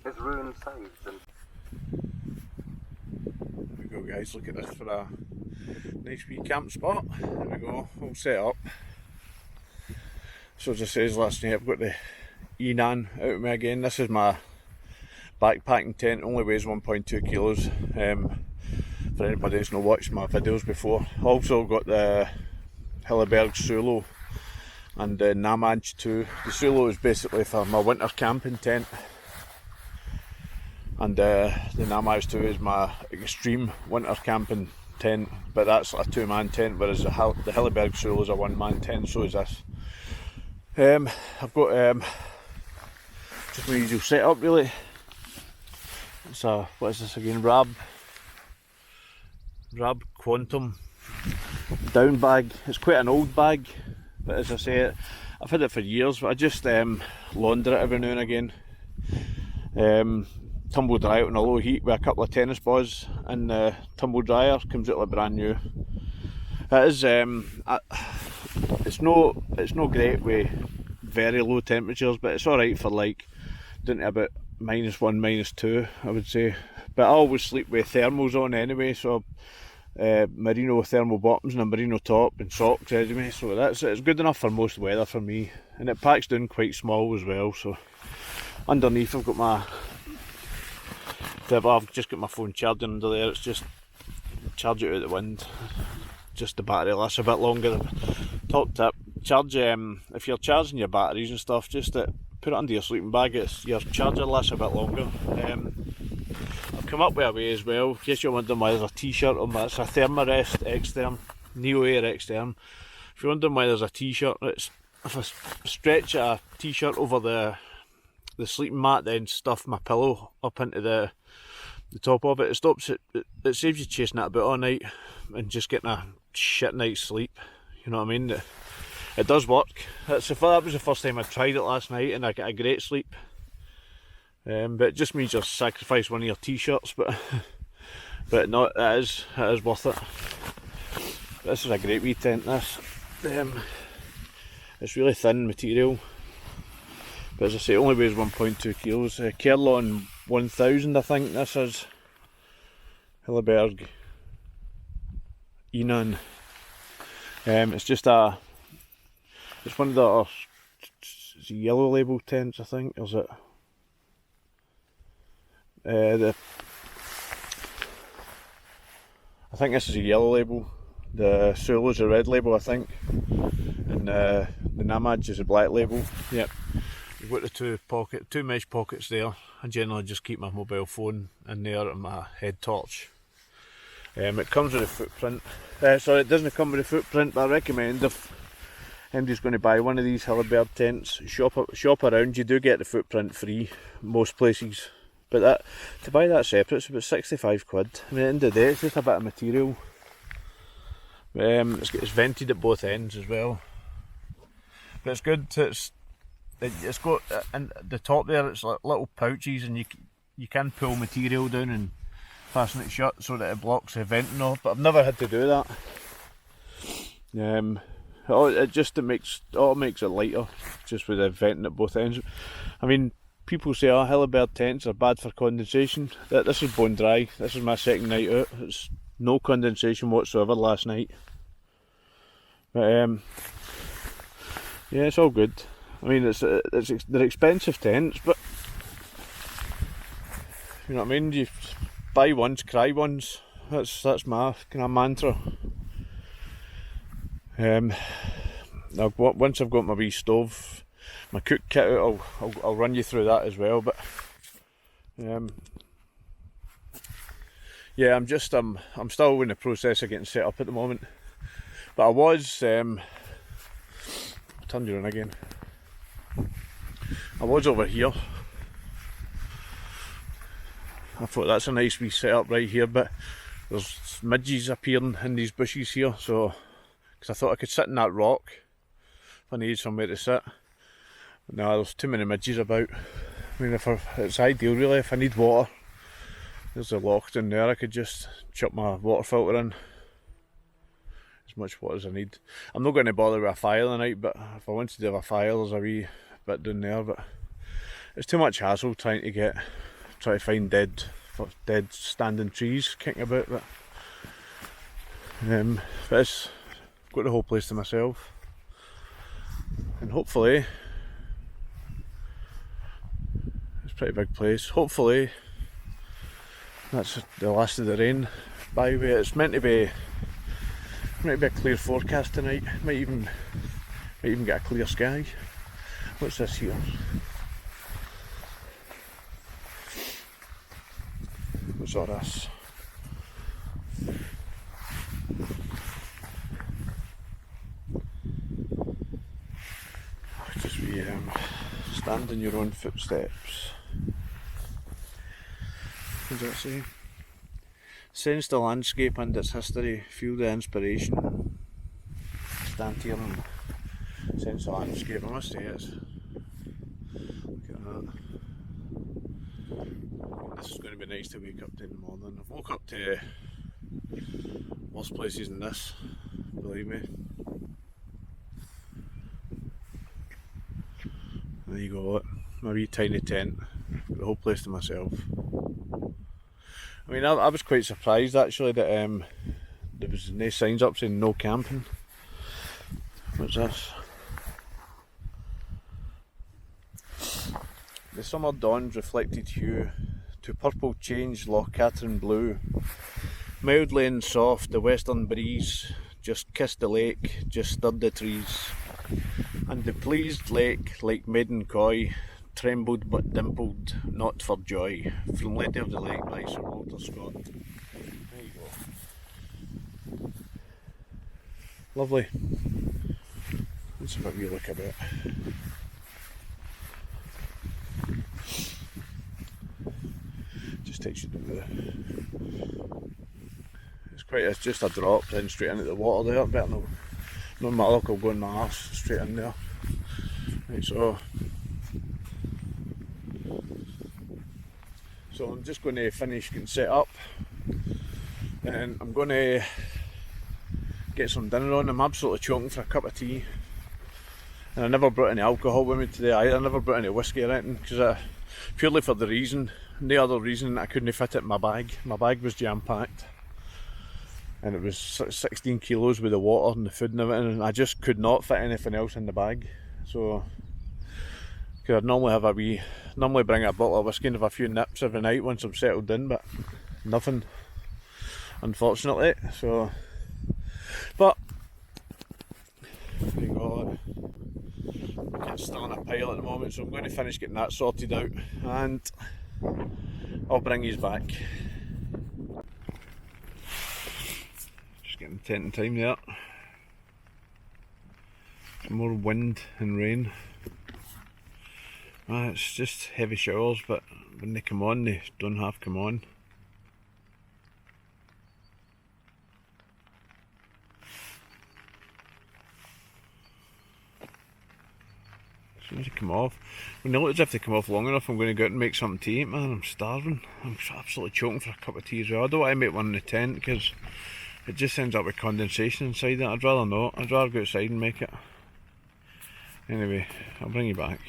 Speaker 2: is ruin saved? And
Speaker 1: there we go, guys. Look at this for a nice wee camp spot. There we go, all set up. So as I said last night, I've got the Enan out of me again. This is my backpacking tent. Only weighs 1.2 kilos. For anybody who's not watched my videos before. Also got the Hilleberg Solo and the No2. The Solo is basically for my winter camping tent, and the No2 is my extreme winter camping tent, but that's a 2-man tent, whereas the Hilleberg Solo is a 1-man tent, so is this. I've got just my usual setup really. It's a, what is this again, Rab Quantum down bag. It's quite an old bag, but as I say, I've had it for years, but I just launder it every now and again. Tumble dry it on a low heat with a couple of tennis balls, and the tumble dryer comes out like brand new. It is, it's no great with very low temperatures, but it's alright for like down to about -1, -2, I would say. But I always sleep with thermals on anyway, so merino thermal bottoms and a merino top and socks anyway, so it's good enough for most weather for me. And it packs down quite small as well, so underneath I've got I've just got my phone charging under there. It's just charge it out the wind. Just the battery lasts a bit longer. Top tip, charge if you're charging your batteries and stuff, just put it under your sleeping bag. Your charger lasts a bit longer. I've come up with a way as well, in case you're wondering why there's a t-shirt on my, it's a Thermarest Extern, Neo Air Extern. If you're wondering why there's a t-shirt, it's if I stretch a t-shirt over the sleeping mat, then stuff my pillow up into the top of it, it stops it saves you chasing it about all night and just getting a shit night's sleep. You know what I mean? It does work. That was the first time I tried it last night and I got a great sleep. But it just means you sacrifice one of your t-shirts, but no, it is worth it. This is a great wee tent, this. It's really thin material, but as I say, it only weighs 1.2 kilos. Kerlon 1000, I think this is. Hilleberg Enon. It's just it's one of the yellow label tents, I think. Or is it? I think this is a yellow label. The Sulu's a red label, I think, and the Namaj is a black label. Yep. You've got the two mesh pockets there. I generally just keep my mobile phone in there and my head torch. It comes with a footprint. Sorry, it doesn't come with a footprint, but I recommend if anybody's going to buy one of these Hilleberg tents, shop around. You do get the footprint free most places, but to buy that separate, it's about 65 quid. I mean, at the end of the day, it's just a bit of material. It's vented at both ends as well, but it's good. It's got in the top there. It's like little pouches, and you can pull material down and fasten it shut so that it blocks the venting off. But I've never had to do that. It makes it lighter just with the venting at both ends. I mean, people say, oh, Hilleberg tents are bad for condensation. This is bone dry. This is my second night out. It's no condensation whatsoever last night. But yeah, it's all good. I mean, they're expensive tents, but you know what I mean. You buy once, cry once. That's my kind of mantra. Once I've got my wee stove, my cook kit out, I'll run you through that as well. But yeah, I'm still in the process of getting set up at the moment. But I was turned you on again. I was over here. I thought that's a nice wee setup right here, but there's midges appearing in these bushes here, so because I thought I could sit in that rock if I needed somewhere to sit. No, there's too many midges about. I mean, it's ideal really if I need water. There's a loch down there. I could just chuck my water filter in. As much water as I need. I'm not going to bother with a fire tonight, but if I wanted to have a fire, there's a wee bit down there. But it's too much hassle trying to find dead standing trees kicking about. But it's got the whole place to myself, and hopefully it's a pretty big place. Hopefully that's the last of the rain. By the way, it's meant to be a clear forecast tonight. Might even get a clear sky. What's this here? What's all this? Just stand in your own footsteps. What does that say? Sense the landscape and its history, feel the inspiration. Stand here and sense the landscape. I must say look at that. This is going to be nice to wake up to in the morning. I've woke up to worse places than this, believe me. There you go, my wee tiny tent. Got the whole place to myself. I mean, I was quite surprised actually that there was no signs up saying no camping. What's this? The summer dawn's reflected hue to purple change Loch Katrine blue. Mildly and soft, the western breeze just kissed the lake, just stirred the trees. And the pleased lake, like maiden coy, trembled but dimpled, not for joy. From Lady of the Lake by Sir Walter Scott. There you go. Lovely. Let's have a wee look about. Just takes you down there. It's just a drop then straight into the water there. Better no matter, I'll go in my arse straight in there. Right, so I'm just going to finish getting set up, and I'm going to get some dinner on. I'm absolutely choking for a cup of tea, and I never brought any alcohol with me today either. I never brought any whiskey or anything, because purely for the reason, no other reason, I couldn't fit it in my bag. My bag was jam packed, and it was 16 kilos with the water and the food and everything, and I just could not fit anything else in the bag. So I'd normally bring a bottle of whiskey and have a few nips every night once I'm settled in, but nothing, unfortunately. So, but there you go. I can't stand a pile at the moment, so I'm going to finish getting that sorted out, and I'll bring you back. Just getting tent in time there. Some more wind and rain. It's just heavy showers, but when they come on, they don't have come on. As soon as they come off, when they look as if they come off long enough, I'm going to go out and make something to eat, man. I'm starving. I'm absolutely choking for a cup of tea as well. I don't want to make one in the tent because it just ends up with condensation inside it. I'd rather not. I'd rather go outside and make it. Anyway, I'll bring you back.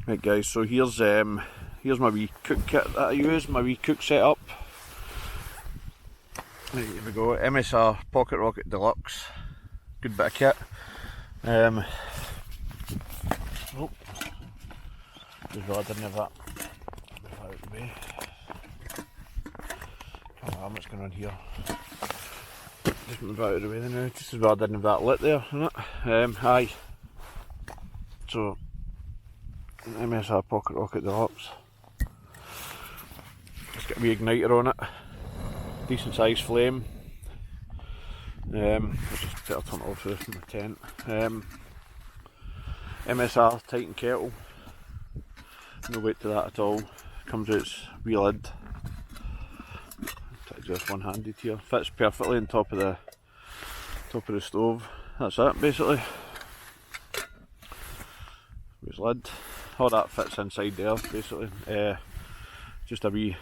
Speaker 1: Right guys, so here's my wee cook kit that I use, my wee cook setup. Right, here we go, MSR Pocket Rocket Deluxe, good bit of kit. Oh, just I didn't have that. Move out of the way. Can't remember what's going on here. Just move out of the way now, just as well I didn't have that lit there, isn't it? Aye. So MSR Pocket Rocket Deluxe. Just got a wee igniter on it, decent sized flame. I'll just better turn it off from my tent. MSR Titan kettle, no weight to that at all. Comes with its wee lid. Just one handed here, fits perfectly on top of the stove. That's it basically. Its lid. All that fits inside there basically. Just a wee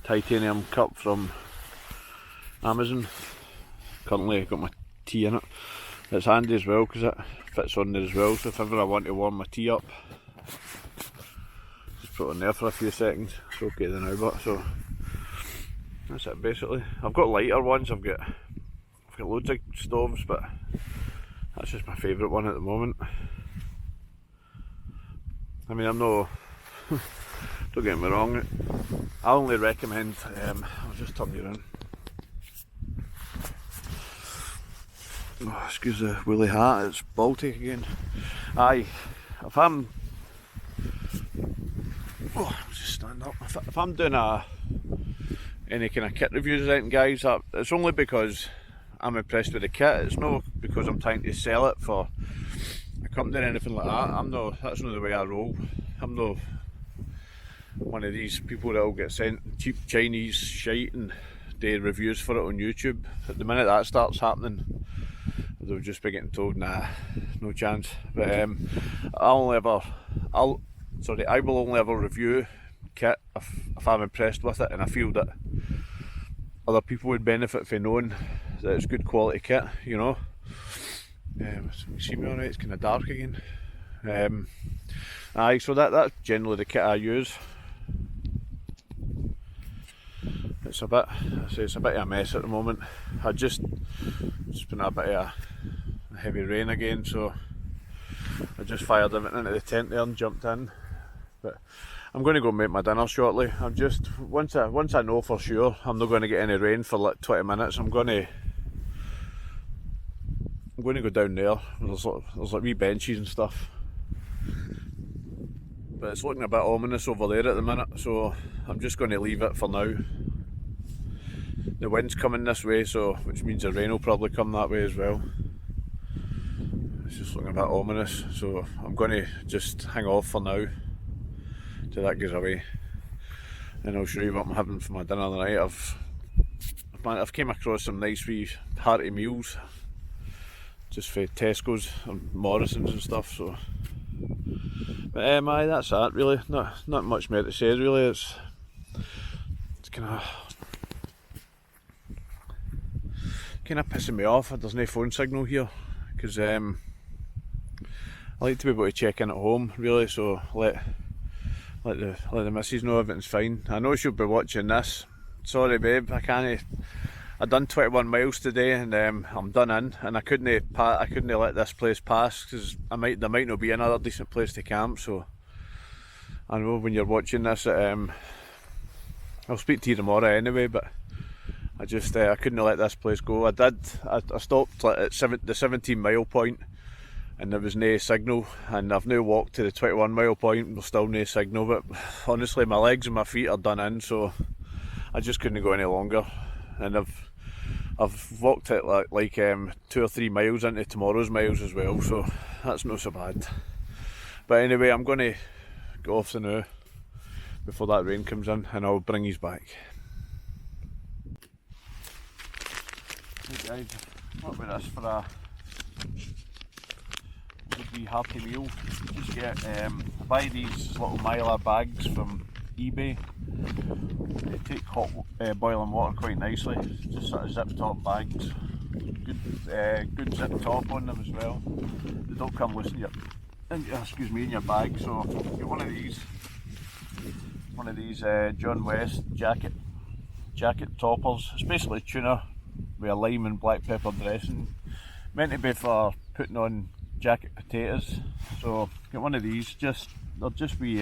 Speaker 1: titanium cup from Amazon. Currently got my tea in it. It's handy as well because it fits on there as well, so if ever I want to warm my tea up, just put it in there for a few seconds. It's okay then now, but so that's it basically. I've got lighter ones, I've got loads of stoves, but that's just my favourite one at the moment. I mean, I'm no, don't get me wrong, I only recommend, I'll just turn you around. Oh, excuse the woolly hat, it's Baltic again. Aye, if I'm, oh, I'll just stand up. If I'm doing any kind of kit reviews or anything, guys, it's only because I'm impressed with the kit. It's not because I'm trying to sell it for a company or anything like that. That's not the way I roll. I'm not one of these people that will get sent cheap Chinese shite and do reviews for it on YouTube. At the minute that starts happening, they'll just be getting told, nah, no chance. But I will only ever review kit if I'm impressed with it and I feel that other people would benefit from knowing that it's good quality kit, you know. You see me alright? It's kind of dark again. Aye, so that's generally the kit I use. It's a bit, I say it's a bit of a mess at the moment. It's been a bit of a heavy rain again, so I just fired everything into the tent there and jumped in. But I'm going to go make my dinner shortly. Once I know for sure I'm not going to get any rain for like 20 minutes, I'm going to go down there. There's like wee benches and stuff. But it's looking a bit ominous over there at the minute, so I'm just going to leave it for now. The wind's coming this way, so which means the rain will probably come that way as well. It's just looking a bit ominous, so I'm going to just hang off for now till that goes away. And I'll show you what I'm having for my dinner tonight. I've came across some nice wee hearty meals, just for Tesco's and Morrison's and stuff. So, but aye, that's that really. Not much more to say really. It's kind of pissing me off that there's no phone signal here, because I like to be able to check in at home really, so let the missus know everything's fine. I know she'll be watching this. Sorry babe, I done 21 miles today and I'm done in, and I couldn't let this place pass because there might not be another decent place to camp. So I know when you're watching this, I'll speak to you tomorrow anyway, but I couldn't let this place go. I stopped at the 17 mile point and there was no signal, and I've now walked to the 21 mile point and there's still no signal. But honestly, my legs and my feet are done in, so I just couldn't go any longer. And I've walked it like 2 or 3 miles into tomorrow's miles as well, so that's not so bad. But anyway, I'm going to go off the now before that rain comes in, and I'll bring you back. Hey guys, what about this for a wee hearty meal? Just get I buy these little Mylar bags from eBay. They take hot boiling water quite nicely. Just sort of zip top bags. Good zip top on them as well. They don't come loose in your bag. So get one of these John West jacket toppers. It's basically tuna with a lime and black pepper dressing. Meant to be for putting on jacket potatoes. So get one of these. They'll just be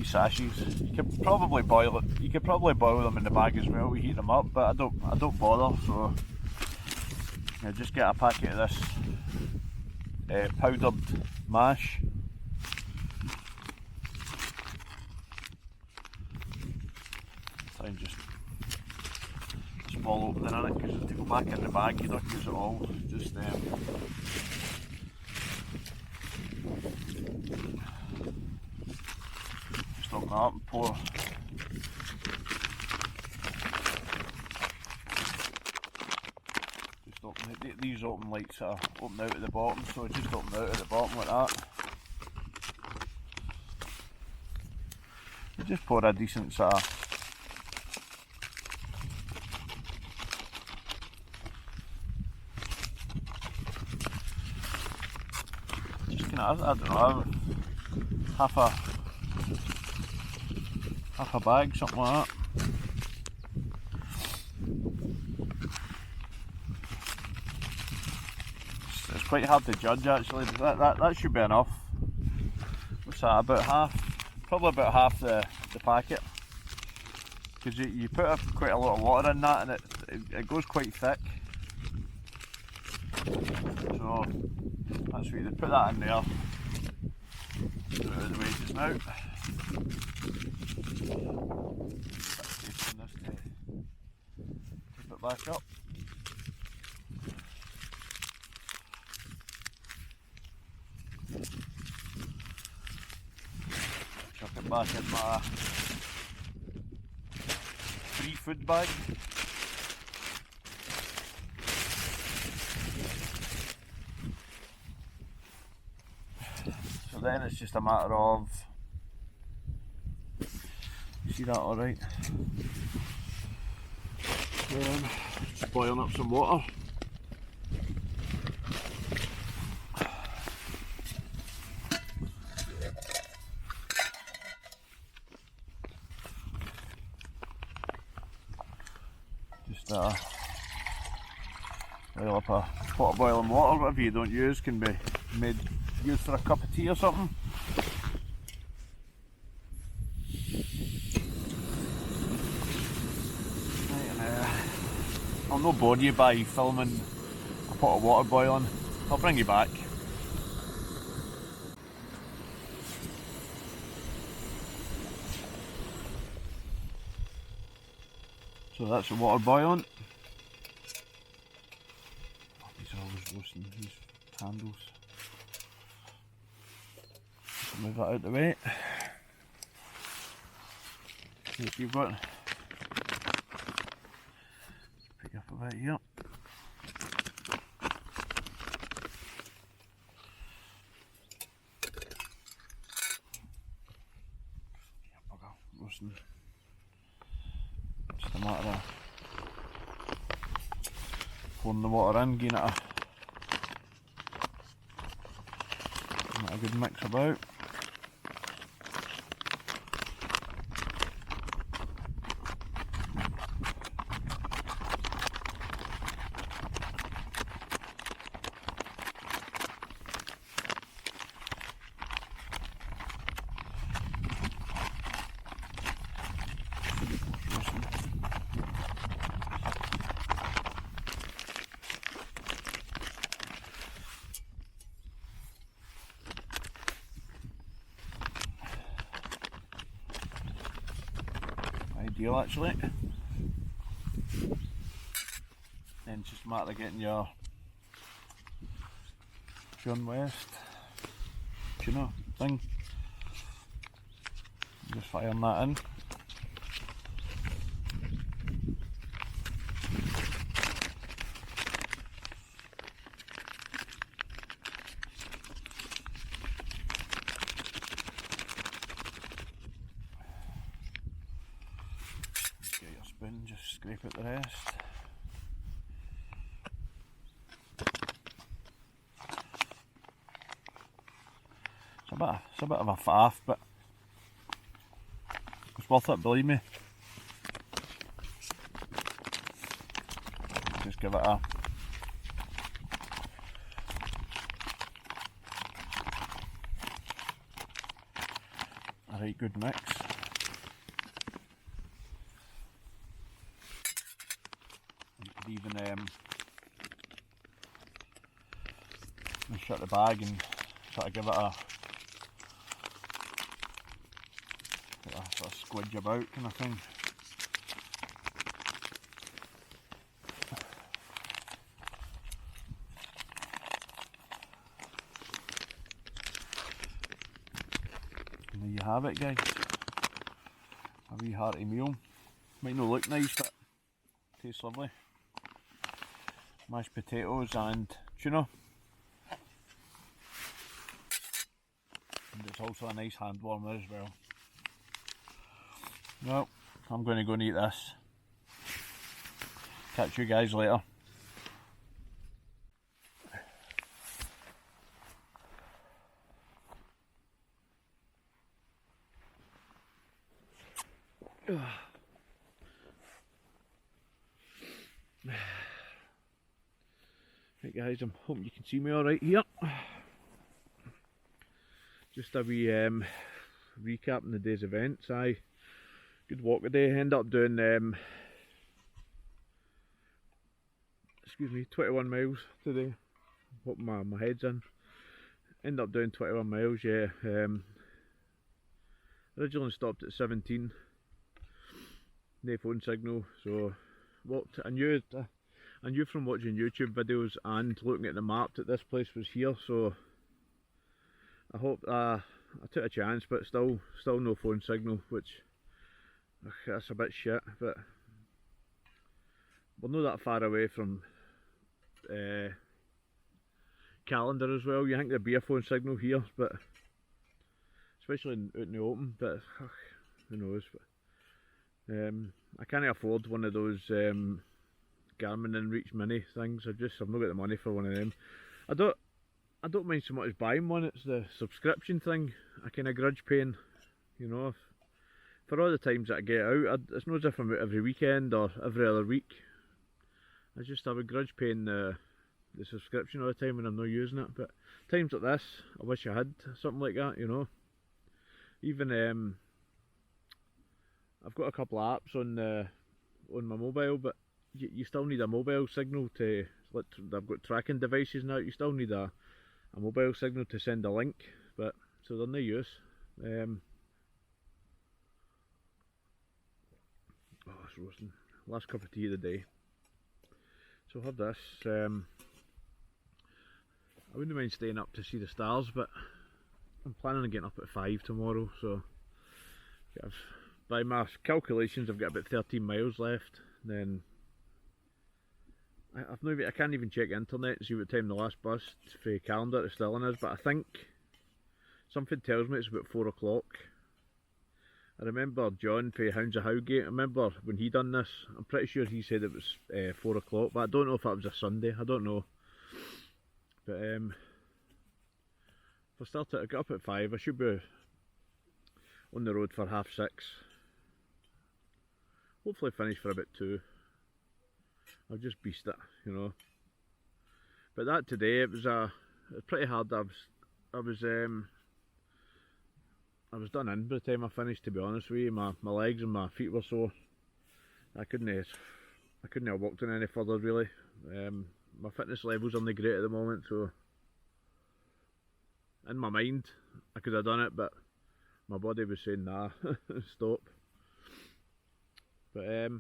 Speaker 1: sachets. You could probably boil them in the bag as well. We heat them up, but I don't bother. So yeah, just get a packet of this powdered mash. Try and just small opening in it, because to go back in the bag you don't use it all. Just open that up and pour. Just open it. These open lights are open out at the bottom, so just open out at the bottom like that. Just pour a decent sort of I don't know, half a bag, something like that. It's quite hard to judge actually. That should be enough. What's that? Probably about half the packet. Because you put quite a lot of water in that, and it goes quite thick. So that's what you put that in there. Put it out of the way just now. Taking this to tip it back up. Chuck it back in my free food bag. So then it's just a matter of, you see that alright? Just boiling up some water. Just oil up a pot of boiling water, whatever you don't use can be used for a cup of tea or something. Right, and, I'll not bore you by filming a pot of water boiling. I'll bring you back. So that's the water boiling. Oh, these are always roasting, these handles. Move that out of the way. See what you've got. Pick up a bit here. Roasting. Just a matter of pouring the water in, getting it a good mix about. Ideal actually. Then it's just a matter of getting your John West tuna thing. Just firing that in. Just scrape out the rest. It's a bit of a faff, but it's worth it, believe me. Just give it a right good mix. Even shut the bag and sort of give it a sort of squidge about kind of thing. And there you have it, guys. A wee hearty meal. Might not look nice, but tastes lovely. Mashed potatoes and tuna. And it's also a nice hand warmer as well. Well, I'm going to go and eat this. Catch you guys later. Right guys, I'm hoping you can see me alright here. Just a wee recap on the day's events. Good walk today. Ended up doing 21 miles today. What my head's in. Ended up doing 21 miles, yeah. Originally stopped at 17. No phone signal, so walked. I knew from watching YouTube videos and looking at the map that this place was here, so I hope I took a chance, but still no phone signal, which that's a bit shit. But we're not that far away from Calendar as well. You think there'd be a phone signal here, but especially out in the open. But who knows? But I can't afford one of those Garmin InReach Mini things. I've not got the money for one of them. I don't mind so much buying one. It's the subscription thing I kind of grudge paying. You know, for all the times that I get out, it's not as if I'm out every weekend or every other week. I begrudge paying the subscription all the time when I'm not using it, but times like this, I wish I had something like that, you know. Even I've got a couple of apps on my mobile, but you still need a mobile signal to. I've got tracking devices now. You still need a mobile signal to send a link, but so they're no use. Oh, it's roasting. Last cup of tea of the day. So I'll have this. I wouldn't mind staying up to see the stars, but I'm planning on getting up at 5 tomorrow, so by my calculations I've got about 13 miles left. Then I can't even check the internet to see what time the last bus for the calendar is still in is, but I think something tells me it's about 4 o'clock. I remember John for Hounds of Howgate, I remember when he done this, I'm pretty sure he said it was 4 o'clock, but I don't know if that was a Sunday, I don't know. But if I get up at 5, I should be on the road for 6:30. Hopefully finish for about 2. I'll just beast it, you know. But that today, it was pretty hard. I was done in by the time I finished, to be honest with you. My legs and my feet were sore. I couldn't have walked on any further really. My fitness levels aren't great at the moment, so in my mind I could have done it, but my body was saying nah, stop. But it's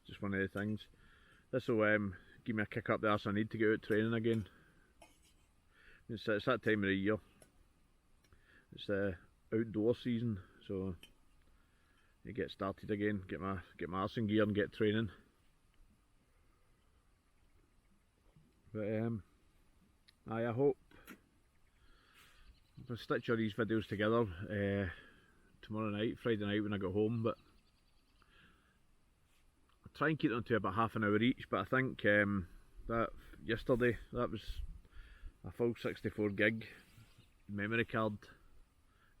Speaker 1: just one of the things. This will give me a kick up the arse I need to get out training again. It's that time of the year. It's the outdoor season, so you get started again, get my arse in gear and get training. But I hope I'll stitch all these videos together tomorrow night, Friday night when I get home, but I'll try and keep them to about half an hour each. But I think that yesterday, that was a full 64 gig memory card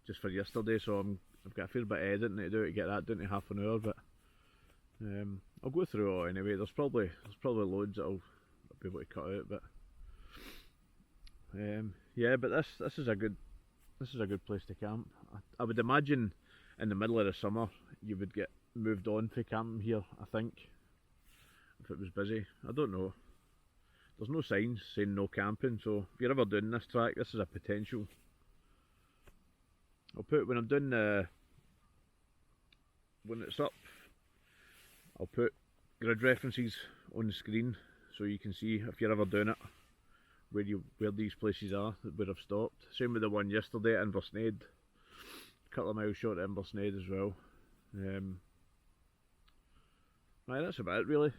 Speaker 1: just for yesterday, so I've got a fair bit of editing to do to get that down to half an hour, but I'll go through it all anyway. There's probably loads that I'll be able to cut out, but yeah, but this is a good place to camp. I would imagine in the middle of the summer you would get moved on for camping here, I think, if it was busy. I don't know. There's no signs saying no camping, so if you're ever doing this track, this is a potential. I'll put, when I'm doing when it's up, I'll put grid references on the screen so you can see, if you're ever doing it, where these places are, where I've stopped. Same with the one yesterday at Inversnaid, a couple of miles short at Inversnaid as well. Right, that's about it really.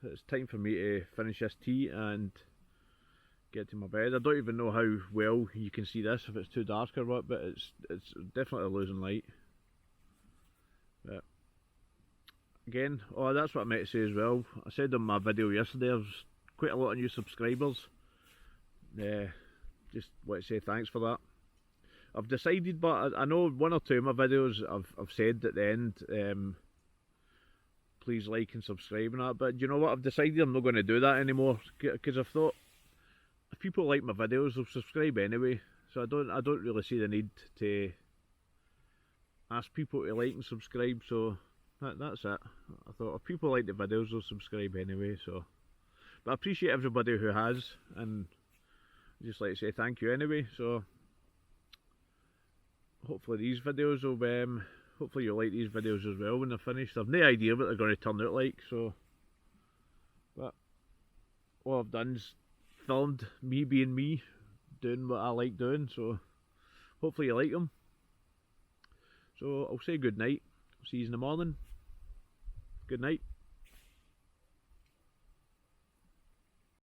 Speaker 1: It's time for me to finish this tea and get to my bed. I don't even know how well you can see this, if it's too dark or what, but it's definitely losing light. But again, oh, that's what I meant to say as well. I said in my video yesterday, there's quite a lot of new subscribers. Just want to say thanks for that. I've decided, but I know one or two of my videos I've said at the end, please like and subscribe and that, but you know what, I've decided I'm not going to do that anymore, because I've thought if people like my videos they'll subscribe anyway, so I don't really see the need to ask people to like and subscribe. So that's it. I thought if people like the videos they'll subscribe anyway, so, but I appreciate everybody who has, and I'd just like to say thank you anyway. So hopefully these videos will be, hopefully you'll like these videos as well when they're finished. I've no idea what they're going to turn out like, so, but all I've done is filmed me being me, doing what I like doing, so hopefully you like them. So I'll say good night. See you in the morning. Good night.